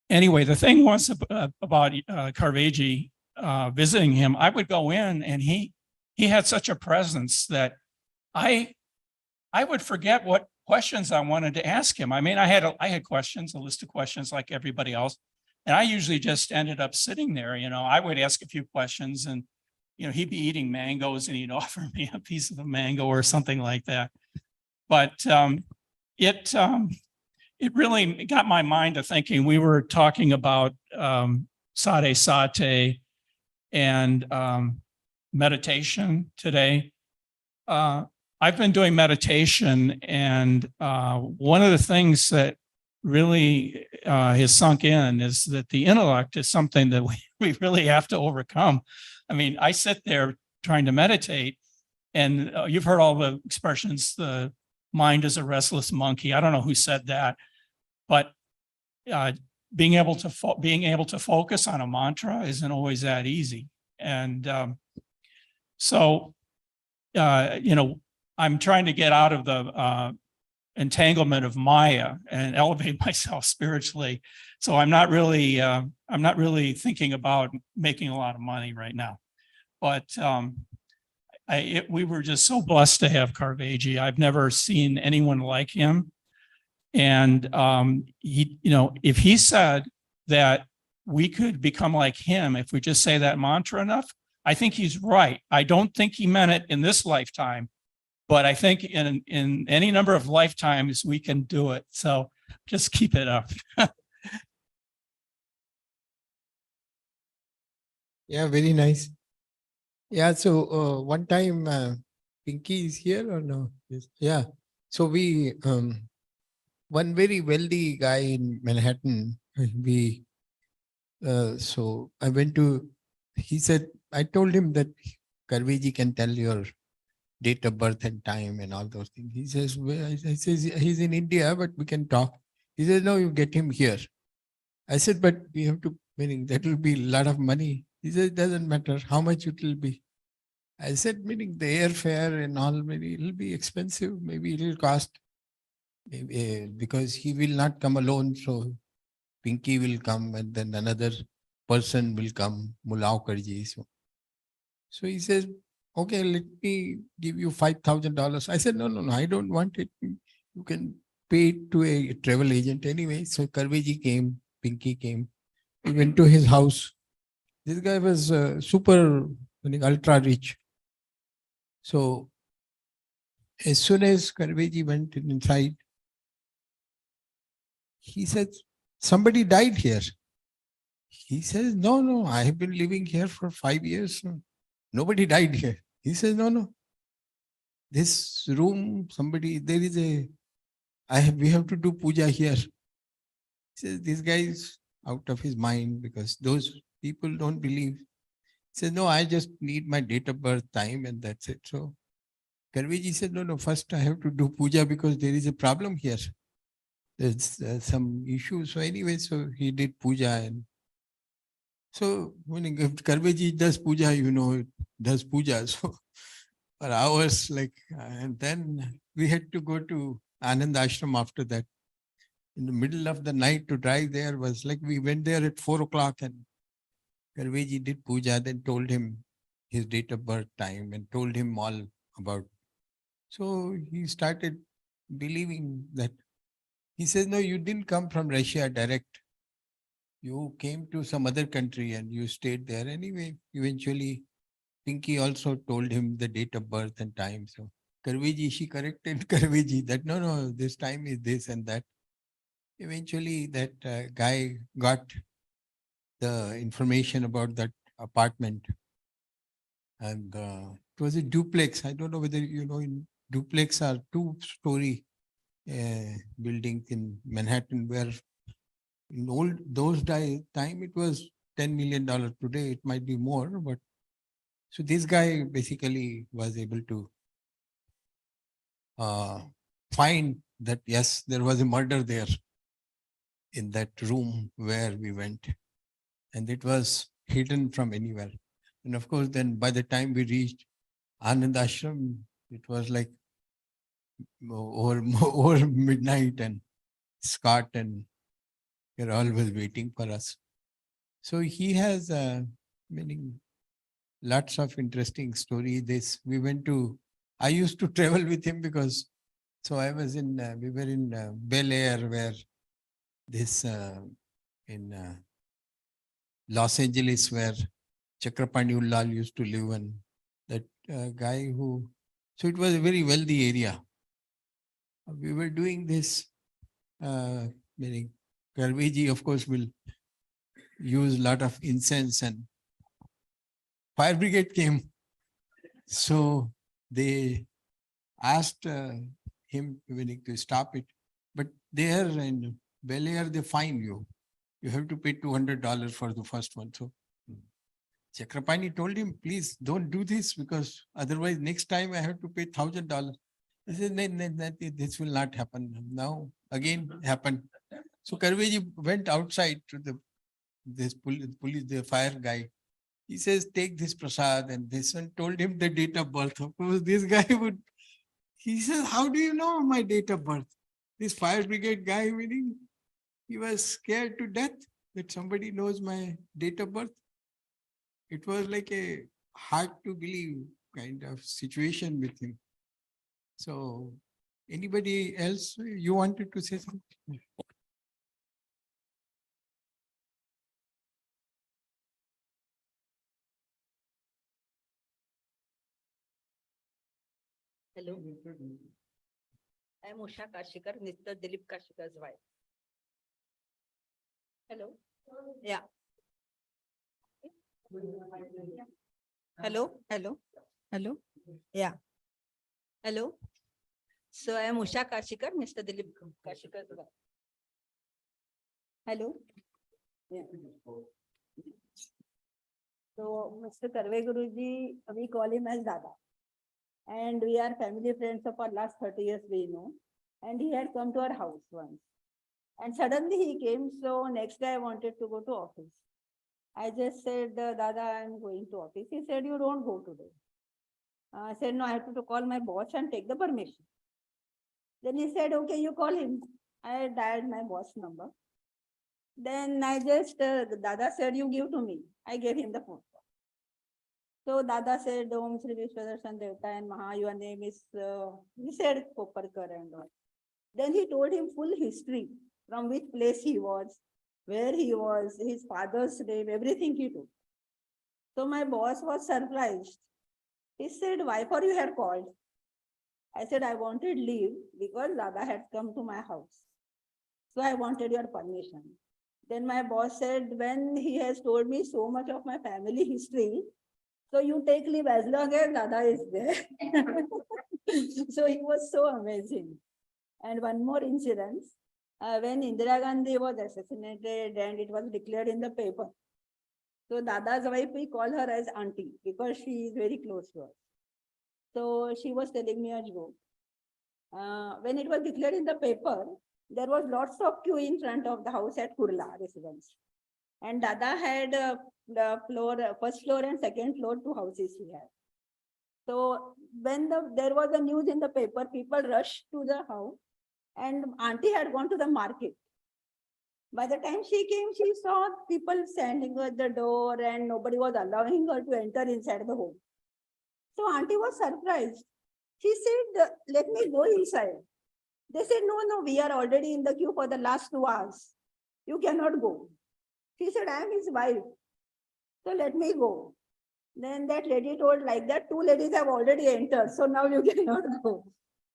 anyway, the thing was about Karveji visiting him, I would go in and he had such a presence that I would forget what questions I wanted to ask him. I mean, I had questions, a list of questions like everybody else. And I usually just ended up sitting there, you know, I would ask a few questions and he'd be eating mangoes and he'd offer me a piece of a mango or something like that. But it really got my mind to thinking. We were talking about sade sate and meditation today. I've been doing meditation, and one of the things that really has sunk in is that the intellect is something that we really have to overcome. I mean, I sit there trying to meditate, and you've heard all the expressions, the mind is a restless monkey. I don't know who said that, but being able to focus on a mantra isn't always that easy. And so, I'm trying to get out of the entanglement of Maya and elevate myself spiritually. So I'm not really thinking about making a lot of money right now. But we were just so blessed to have Karveji. I've never seen anyone like him. And he, if he said that we could become like him if we just say that mantra enough, I think he's right. I don't think he meant it in this lifetime, but I think in any number of lifetimes we can do it. So just keep it up. Yeah, very nice. Yeah, so one time Pinky is here or no? Yes. Yeah. So we one very wealthy guy in Manhattan, so I went to, he said, I told him that Karveji can tell your date of birth and time and all those things. He says, well, I says, he's in India, but we can talk. He says, no, you get him here. I said, but we have to, meaning that will be a lot of money. He says, it doesn't matter how much it will be. I said, meaning the airfare and all, maybe it'll be expensive. Maybe it'll cost, maybe, because he will not come alone. So Pinky will come and then another person will come, Mulaukarji. So he says, okay, let me give you $5,000. I said, no, I don't want it. You can pay it to a travel agent anyway. So Karveji came, Pinky came. We went to his house. This guy was super, ultra rich. So as soon as Karveji went inside, he said, somebody died here. He says, no, I have been living here for 5 years. Nobody died here. He says, no. This room, somebody, there is we have to do puja here. He says, this guy is out of his mind because those people don't believe. He says, no, I just need my date of birth, time, and that's it. So Karveji said, no, first I have to do puja because there is a problem here. There's some issue. So anyway, so he did puja. And so when if Karveji does puja, it does puja. So for hours, and then we had to go to Anannd ashram after that. In the middle of the night to drive there was we went there at 4 o'clock and Karveji did puja, then told him his date of birth, time, and told him all about. So he started believing that. He says, no, you didn't come from Russia direct. You came to some other country and you stayed there. Anyway, eventually, Pinky also told him the date of birth and time. So Karveji, she corrected Karveji that, no, this time is this and that. Eventually, that guy got the information about that apartment. And it was a duplex. I don't know whether in duplex are 2-story buildings in Manhattan, where in those time it was $10 million. Today it might be more, but so this guy basically was able to find that yes, there was a murder there in that room where we went, and it was hidden from anywhere. And of course, then by the time we reached Anannd ashram, it was over midnight, and Scott and Carol was waiting for us. So he has lots of interesting stories. I used to travel with him because, so I was we were in Bel Air, where in Los Angeles, where Chakrapani Ullal used to live, and that guy who, so it was a very wealthy area. We were doing this, meaning Karveji, of course, will use a lot of incense, and fire brigade came. So they asked him to stop it. But there in Bel Air, they fine you. You have to pay $200 for the first one. So Chakrapani told him, please don't do this, because otherwise next time I have to pay $1,000. He said, no, this will not happen. Now again happened. So Karveji went outside to this police, the fire guy. He says, take this prasad, and this one told him the date of birth. Of course, this guy would, he says, how do you know my date of birth? This fire brigade guy, meaning he was scared to death that somebody knows my date of birth. It was like a hard to believe kind of situation with him. So anybody else, you wanted to say something? Hello. I'm Usha Kashikar, Mr. Dilip Kashikar's wife. Hello. Yeah. Hello. Hello. Hello. Yeah. Hello. So I am Usha Kashikar, Mr. Dilip Kashikar's wife. Hello. Yeah. So Mr. Karve Guruji, we call him as Dada. And we are family friends of our last 30 years, we know. And he had come to our house once. And suddenly he came, so next day I wanted to go to office. I just said, Dada, I'm going to office. He said, you don't go today. I said, no, I have to call my boss and take the permission. Then he said, okay, you call him. I dialed my boss number. Then I just, Dada said, you give to me. I gave him the phone. So Dada said, Om Shri Vishwadarshan Devta and Maha, your name is, he said Koparkar and all. Then he told him full history, from which place he was, where he was, his father's name, everything he told. So my boss was surprised. He said, why for you had called? I said, I wanted leave because Dada had come to my house. So I wanted your permission. Then my boss said, when he has told me so much of my family history, so you take leave as long as Dada is there. So he was so amazing. And one more incident, when Indira Gandhi was assassinated and it was declared in the paper. So Dada's wife, we call her as auntie because she is very close to us. So she was telling me a joke. When it was declared in the paper, there was lots of queue in front of the house at Kurla residence. And Dada had the floor, first floor and second floor, 2 houses he had. So when there was a news in the paper, people rushed to the house and auntie had gone to the market. By the time she came, she saw people standing at the door and nobody was allowing her to enter inside the home. So auntie was surprised. She said, let me go inside. They said, no, we are already in the queue for the last 2 hours. You cannot go. She said, I am his wife. So let me go. Then that lady told like that, 2 ladies have already entered. So now you cannot go.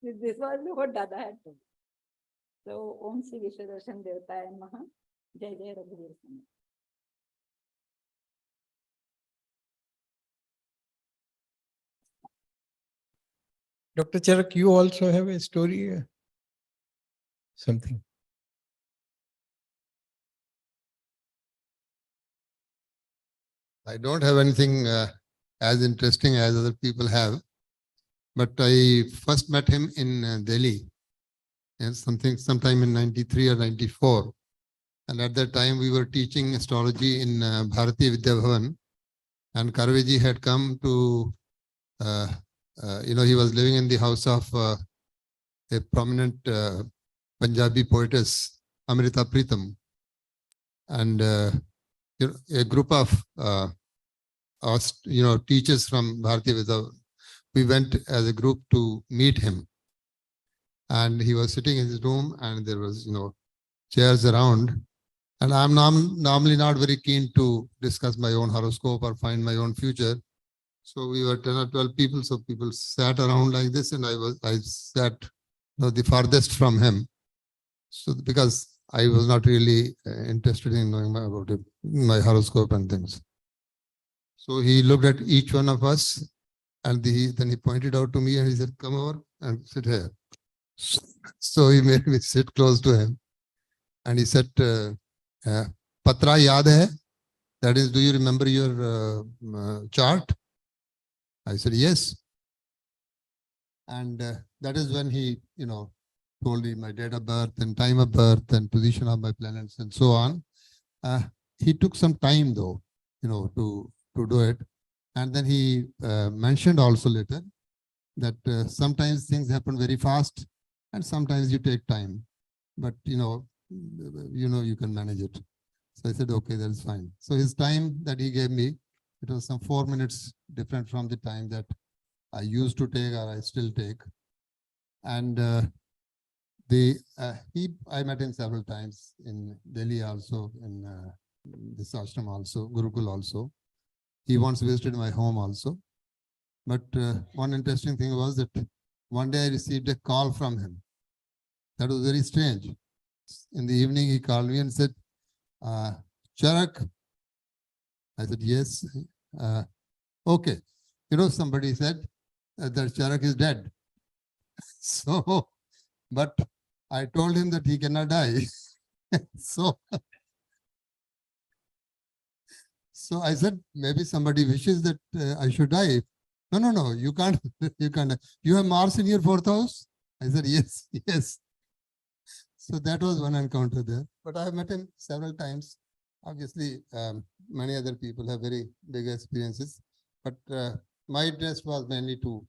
This was what Dada had told. So Om Shri Vishwadarshan Devta and Maha. Jai Jai Raghuveer. Dr. Charak, you also have a story? Something. I don't have anything as interesting as other people have, but I first met him in Delhi, and sometime in 93 or 94. And at that time we were teaching astrology in Bharati Vidya Bhavan, and Karveji had come to, he was living in the house of a prominent Punjabi poetess, Amrita Pritam. And a group of teachers from Bharati Vidya, we went as a group to meet him. And he was sitting in his room and there was, chairs around. And I'm normally not very keen to discuss my own horoscope or find my own future. So we were 10 or 12 people. So people sat around like this, and I sat the farthest from him. So because I was not really interested in knowing about it, my horoscope and things. So he looked at each one of us, and then he pointed out to me and he said, "Come over and sit here." So he made me sit close to him, and he said, "Patra yaad hai?" That is, do you remember your chart? I said, yes. And that is when he, told me my date of birth and time of birth and position of my planets and so on. He took some time though, to do it. And then he mentioned also later that sometimes things happen very fast and sometimes you take time, but you can manage it. So I said, okay, that's fine. So his time that he gave me, it was some 4 minutes different from the time that I used to take or I still take. And I met him several times in Delhi also, in this ashram also, Gurukul also. He once visited my home also. But one interesting thing was that one day I received a call from him. That was very strange. In the evening, he called me and said, Charak. I said, yes. Okay. Somebody said that Charak is dead. So, but I told him that he cannot die. So I said, maybe somebody wishes that I should die. No, you can't. You can't. You have Mars in your fourth house? I said, yes, yes. So that was one encounter there. But I have met him several times. Obviously, many other people have very big experiences. But my interest was mainly to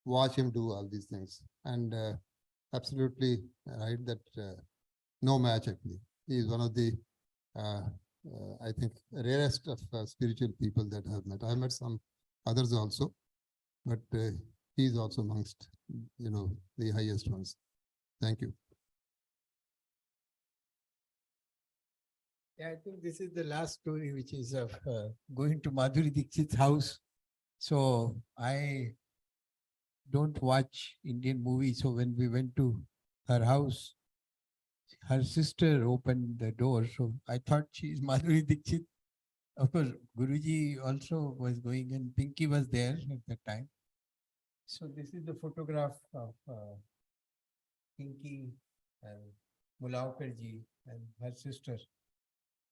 watch him do all these things. And absolutely right that no match actually. He is one of the, I think, rarest of spiritual people that I have met. I have met some others also, but he is also amongst, the highest ones. Thank you. Yeah, I think this is the last story, which is of going to Madhuri Dixit's house. So I don't watch Indian movies. So when we went to her house, her sister opened the door. So I thought she's Madhuri Dixit. Of course, Guruji also was going and Pinky was there at that time. So this is the photograph of Pinky and Mulaukarji and her sister.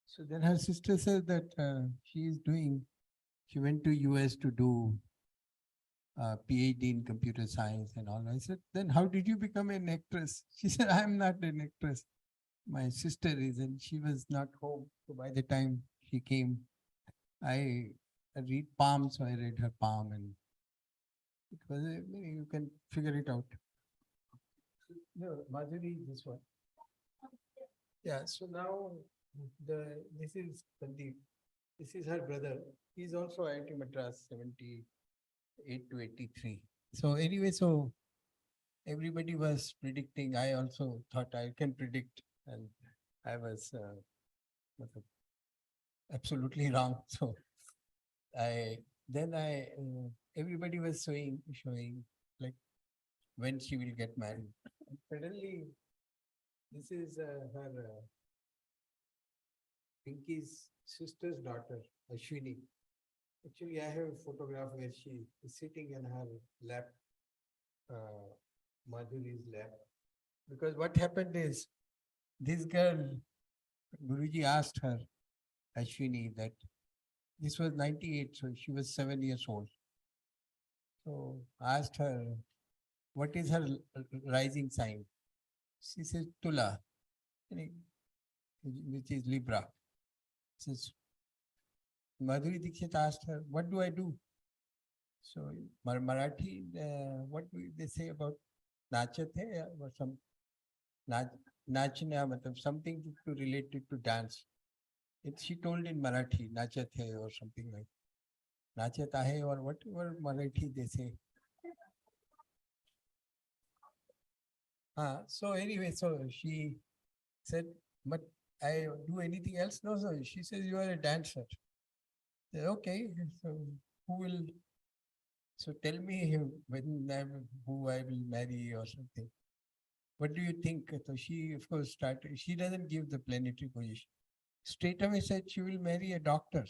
So then her sister said that she went to US to do PhD in computer science and all. I said, then how did you become an actress? She said, I'm not an actress. My sister is, and she was not home. So by the time she came, I read palm, so I read her palm, and it was, you can figure it out. No, Madhuri, this one. Yeah, so now this is Sandeep. This is her brother. He's also IIT Madras 78 to 83. So anyway, so everybody was predicting. I also thought I can predict, and I was absolutely wrong. So everybody was showing like when she will get married. And suddenly, this is her Pinky's sister's daughter, Ashwini. Actually, I have a photograph where she is sitting in her lap, Madhuri's lap. Because what happened is, this girl, Guruji asked her, Ashwini, that this was 98, so she was 7 years old. So I asked her, what is her rising sign? She says, Tula, which is Libra. Says, Madhuri Dixit asked her, what do I do? So Marathi, what do they say about nachat hai or some nachna, something to relate it to dance. She told in Marathi, nachat hai or something like nachat hai or whatever Marathi they say. So anyway, so she said, but I do anything else? No, so she says, you are a dancer. I said, okay, so who will, so tell me who I will marry or something. What do you think? So she, of course, started, she doesn't give the planetary position. Straight away said she will marry a doctor.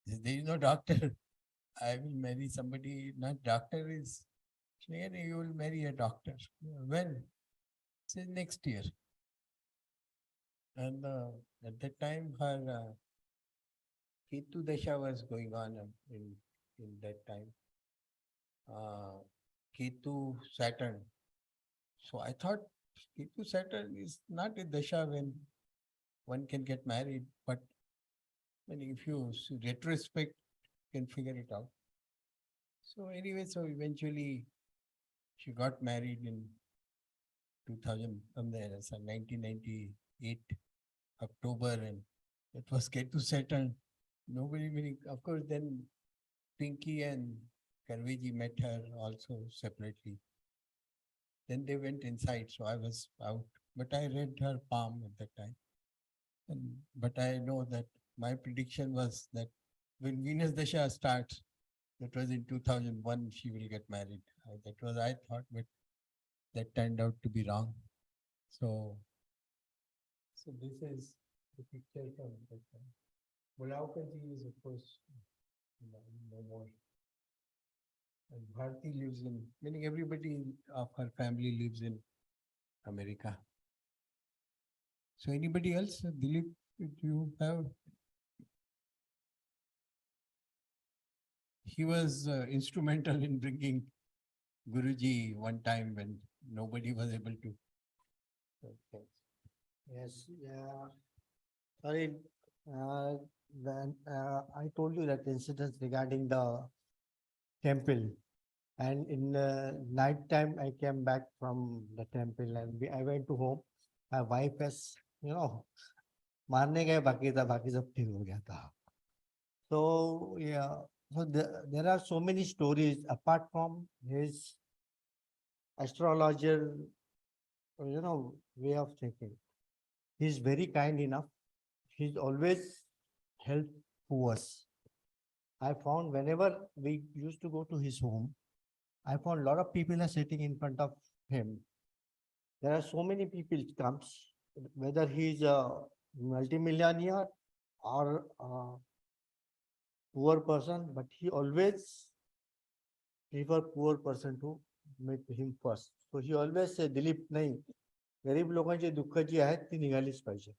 I said, there is no doctor. I will marry somebody, not doctor is, she said, you will marry a doctor. When? Say next year. And at that time, her Ketu Dasha was going on in that time. Ketu Saturn. So I thought Ketu Saturn is not a Dasha when one can get married, but when if you retrospect, you can figure it out. So anyway, so eventually she got married in 2000, from there, so 1998, October, and it was Ketu Saturn. Nobody meaning, of course, then Pinky and Karveji met her also separately. Then they went inside, so I was out. But I read her palm at that time. But I know that my prediction was that when Venus Dasha starts, that was in 2001, she will get married. That was I thought, but that turned out to be wrong. So this is the picture from that time. Mulaukaji is, of course, no more. And Bharti lives in, meaning everybody of her family lives in America. So anybody else? Dilip, do you have? He was instrumental in bringing Guruji one time when nobody was able to. Yes, yeah. Sorry, when I told you that incident regarding the temple, and in the night time I came back from the temple and I went to home. My wife has, मारने गए बाकी था, बाकी सब ठीक हो गया था. So yeah, so there are so many stories apart from his astrologer, way of thinking. He's very kind enough. He's always helped us. I found whenever we used to go to his home, I found a lot of people are sitting in front of him. There are so many people comes, whether he's a multimillionaire or a poor person, but he always prefer poor person to meet him first. So he always say, Dilip, nahi, गरीब लोकांची दुःख जी आहेत ती निघालीच पाहिजे.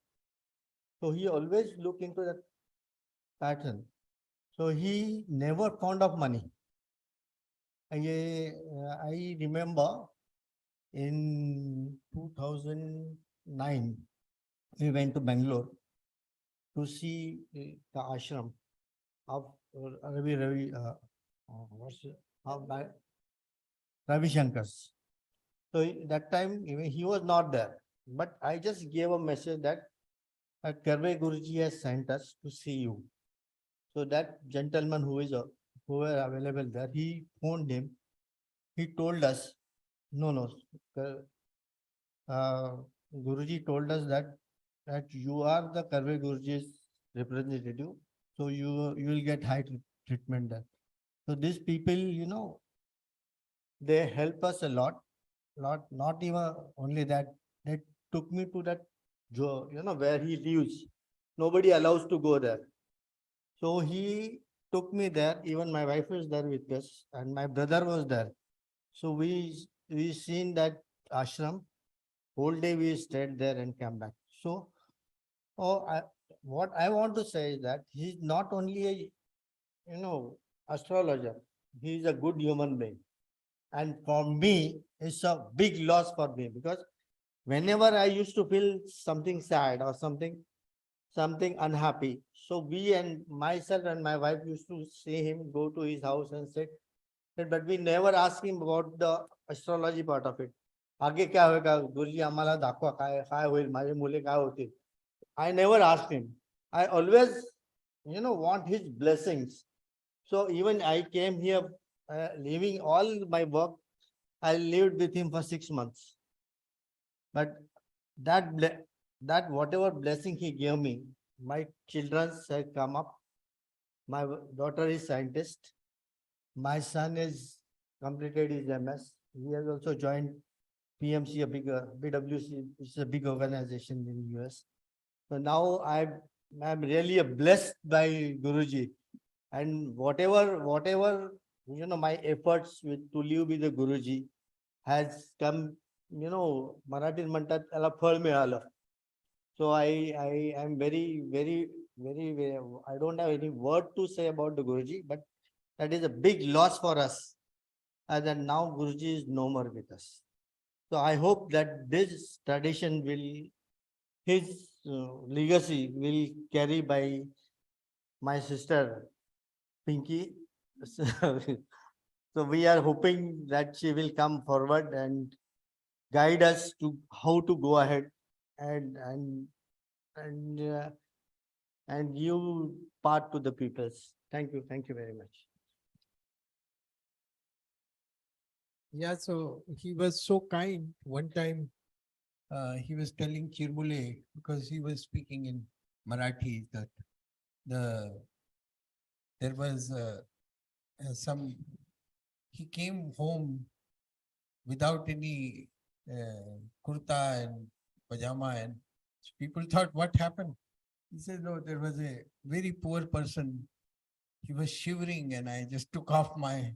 So he always look into that pattern. So he never fond of money. I remember in 2009, we went to Bangalore to see the ashram of Ravi Shankar's. So that time he was not there, but I just gave a message that Karve Guruji has sent us to see you. So that gentleman who were available there, he phoned him. He told us, no, Guruji told us that you are the Karve Guruji's representative, so you will get high treatment there. So these people, they help us a lot. Not even only that, they took me to that, where he lives. Nobody allows to go there. So he took me there. Even my wife was there with us, and my brother was there. So we seen that ashram. Whole day we stayed there and came back. So, what I want to say is that he's not only a, astrologer. He is a good human being. And for me, it's a big loss for me, because whenever I used to feel something sad or something unhappy, so we and myself and my wife used to see him, go to his house and sit, but we never asked him about the astrology part of it. आगे क्या होगा गुरुजी आम्हाला दाखवा काय होईल माझे मुले काय होतील. I never asked him. I always want his blessings. So even I came here leaving all my work, I lived with him for 6 months. But that that whatever blessing he gave me, my children have come up. My daughter is scientist. My son is completed his MS. He has also joined PMC, a big BWC, which is a big organization in US. So now I'm really blessed by Guruji, and whatever my efforts to live with the Guruji has come. Marathi म्हणतात त्याला फळ मिळालं. So I am very, I don't have any word to say about the Guruji, but that is a big loss for us. And then now Guruji is no more with us. So I hope that this tradition his legacy will carry by my sister Pinky. So we are hoping that she will come forward and guide us to how to go ahead and give part to the peoples. Thank you very much. Yeah, so he was so kind. One time he was telling Chirmule, because he was speaking in Marathi, that there was he came home without any kurta and pajama, and people thought, what happened? He said, no, there was a very poor person. He was shivering, and I just took off my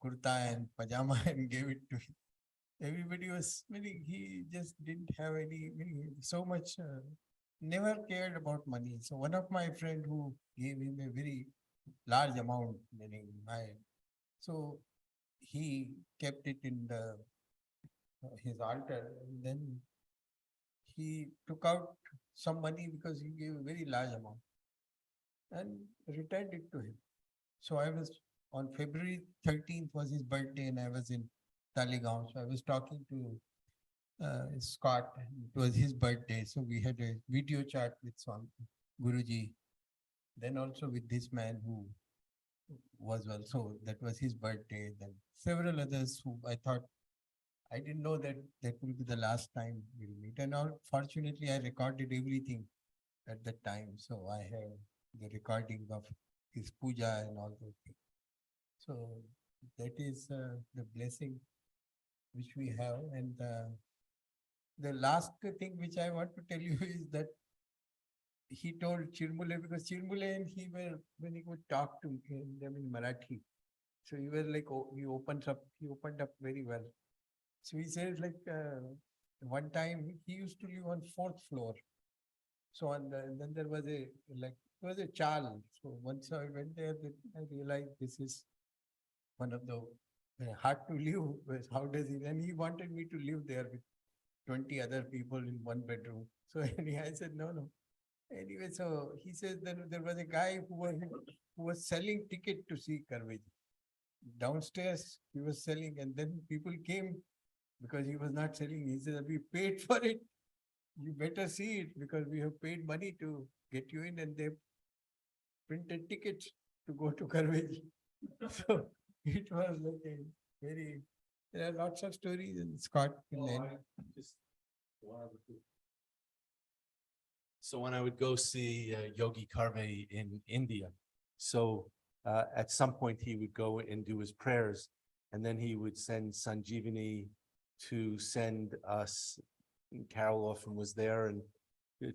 kurta and pajama and gave it to him. Everybody was smiling. He just didn't have so much, never cared about money. So one of my friend who gave him a very large amount, so he kept it in his altar, and then he took out some money because he gave a very large amount and returned it to him. So I was on February 13th was his birthday, and I was in Talegaon. So I was talking to Scott. It was his birthday, so we had a video chat with Guruji. Then also with this man who was also, that was his birthday. Then several others who I thought, I didn't know that will be the last time we'll meet. And fortunately, I recorded everything at that time. So I have the recording of his puja and all those things. So that is the blessing which we have. And the last thing which I want to tell you is that he told Chirmule, because Chirmule and he were, when he would talk to them in Marathi, so he was like, he opened up very well. So he says, like, one time he used to live on 4th floor. So then there was it was a chal. So once I went there, I realized this is one of the hard to live. How does he? And he wanted me to live there with 20 other people in one bedroom. So anyway, I said, no. Anyway, so he says that there was a guy who was selling ticket to see Karve. Downstairs, he was selling, and then people came because he was not selling. He said, we paid for it. You better see it because we have paid money to get you in, and they printed tickets to go to Karve. So it was like a very, there are lots of stories in Scott. So when I would go see Yogi Karve in India, so at some point he would go and do his prayers, and then he would send Sanjeevani to send us, Carol often was there, and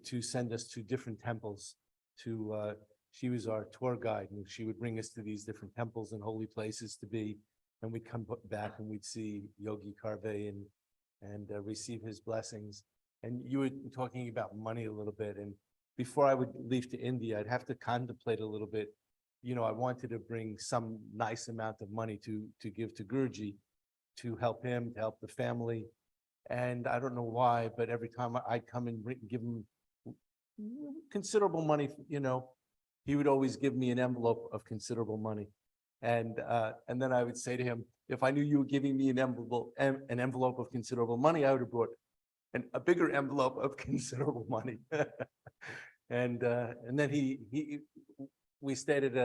to send us to different temples. She was our tour guide, and she would bring us to these different temples and holy places to be, and we'd come back and we'd see Yogi Karve and receive his blessings. And you were talking about money a little bit, and before I would leave to India, I'd have to contemplate a little bit. I wanted to bring some nice amount of money to give to Guruji, to help him, to help the family. And I don't know why, but every time I'd come and give him considerable money, he would always give me an envelope of considerable money. And then I would say to him, if I knew you were giving me an envelope of considerable money, I would have brought a bigger envelope of considerable money. And then we stayed at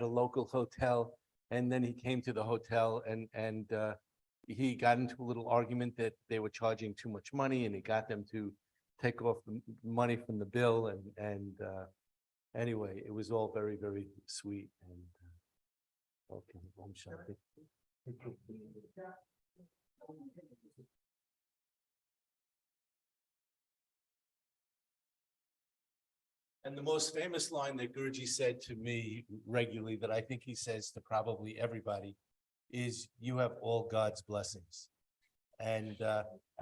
a local hotel, and then he came to the hotel, and he got into a little argument that they were charging too much money, and he got them to take off the money from the bill, and anyway, it was all very, very sweet, and okay, Om Shanti. And the most famous line that Guruji said to me regularly, that I think he says to probably everybody, is "You have all God's blessings." And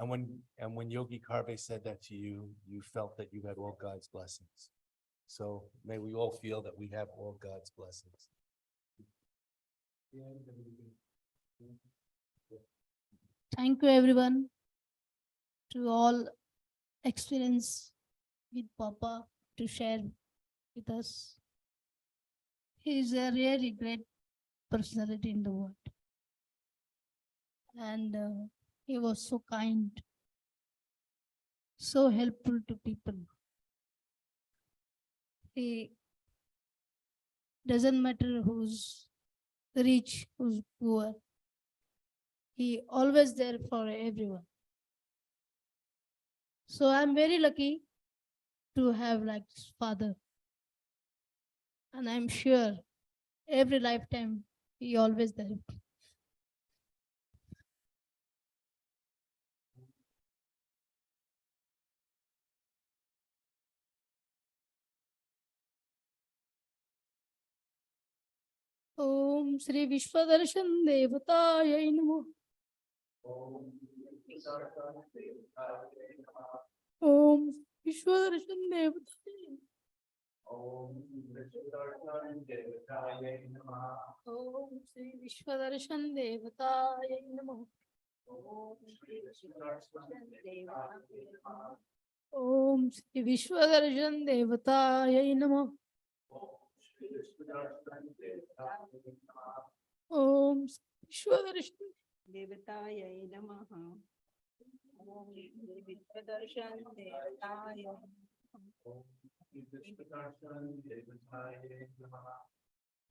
when Yogi Karve said that to you, you felt that you had all God's blessings. So may we all feel that we have all God's blessings. Thank you everyone to all experience with Papa to share with us. He is a really great personality in the world. And he was so kind, so helpful to people. He doesn't matter who's rich, who's poor. He always there for everyone. So I'm very lucky to have like his father. And I'm sure every lifetime he always there. Om Shri Vishwadarshan Devataya Namo. Om Vishwadarshan Devataya. Om Shri Vishwadarshan Devataya Namo. Om Shri Vishwadarshan Devataya Namo. Om Vishwadarshan Devataya Namaha. Om Vishwadarshan Devataya. Om Shri Vishwadarshan Devataya Namaha.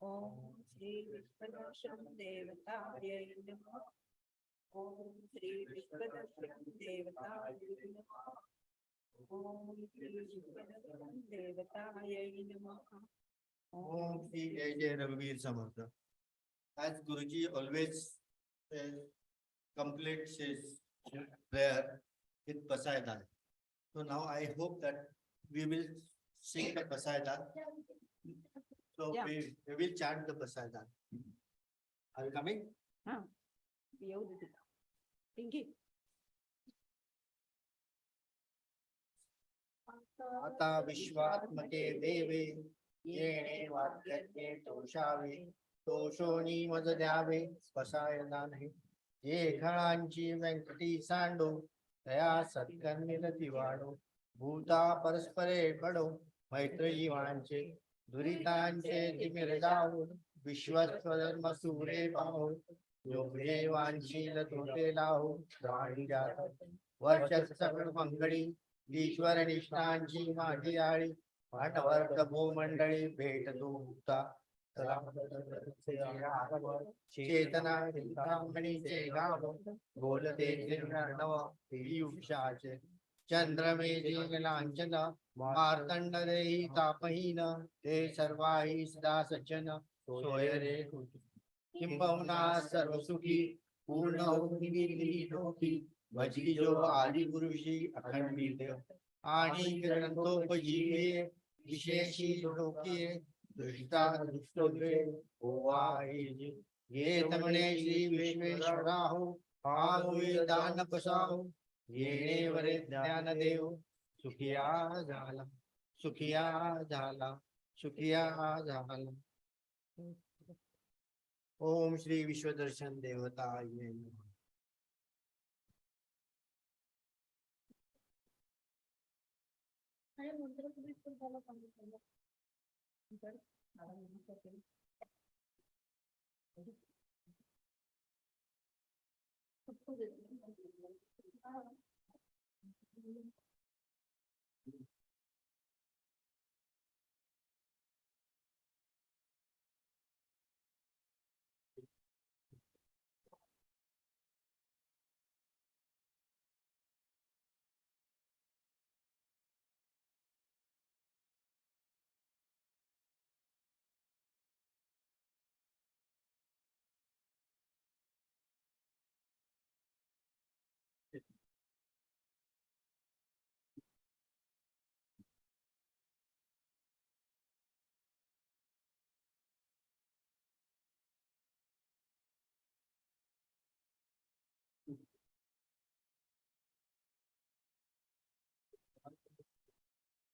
Om Shri Vishwadarshan Devataya Namaha. Om Shri Vishwadarshan Devataya Namaha. Om Shri Jai Jai Raghuveer Samartha. As Guruji always says, completes his prayer with Pasaidan. So now I hope that we will sing the Pasaidan. So we will chant the Pasaidan. Are you coming? Pinky. Ata Vishwatmake Deve, Yene Vakyate Toshave, Toshoni Madhyave, Pasayadane, Ye Khanchi Venkati Sando, Daya Satkarnilati Vado, Bhuta Paraspare Pado, Maitri Vanche, Duritanche Timirjao, Vishwaswadharma Sure Baho, Yoge Vanchi Latote Lao, Rani Jata, Varshasakar Mangadi, ईश्वर निष्ठांची माझी आळी पाठवर्ग भूमंडळी भेट दूता चेतना ब्राह्मणीचे गाव बोलते नव पीयुषाचे चंद्रमेजी लांछन मार्तंड देही तापहीन ते सर्वाही सदा सज्जन सोय रे किंबहुना सर्वसुखी पूर्ण होती भजी जो आदि गुरुजी अखंडित आणि ग्रंथोपजीवे विशेषी लोके दुष्टा दुष्टोगे होवाई ये तमने श्री विश्वेश्वराहो पाहुए दान पसाहो येणे वरे ज्ञान देव सुखिया झाला सुखिया झाला सुखिया झाला. ओम श्री विश्वदर्शन देवताय नमः.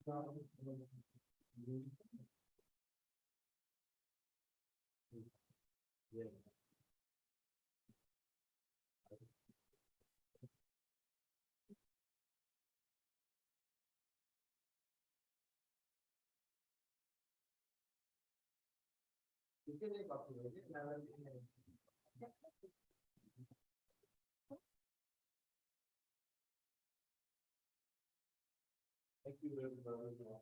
Thank you very much.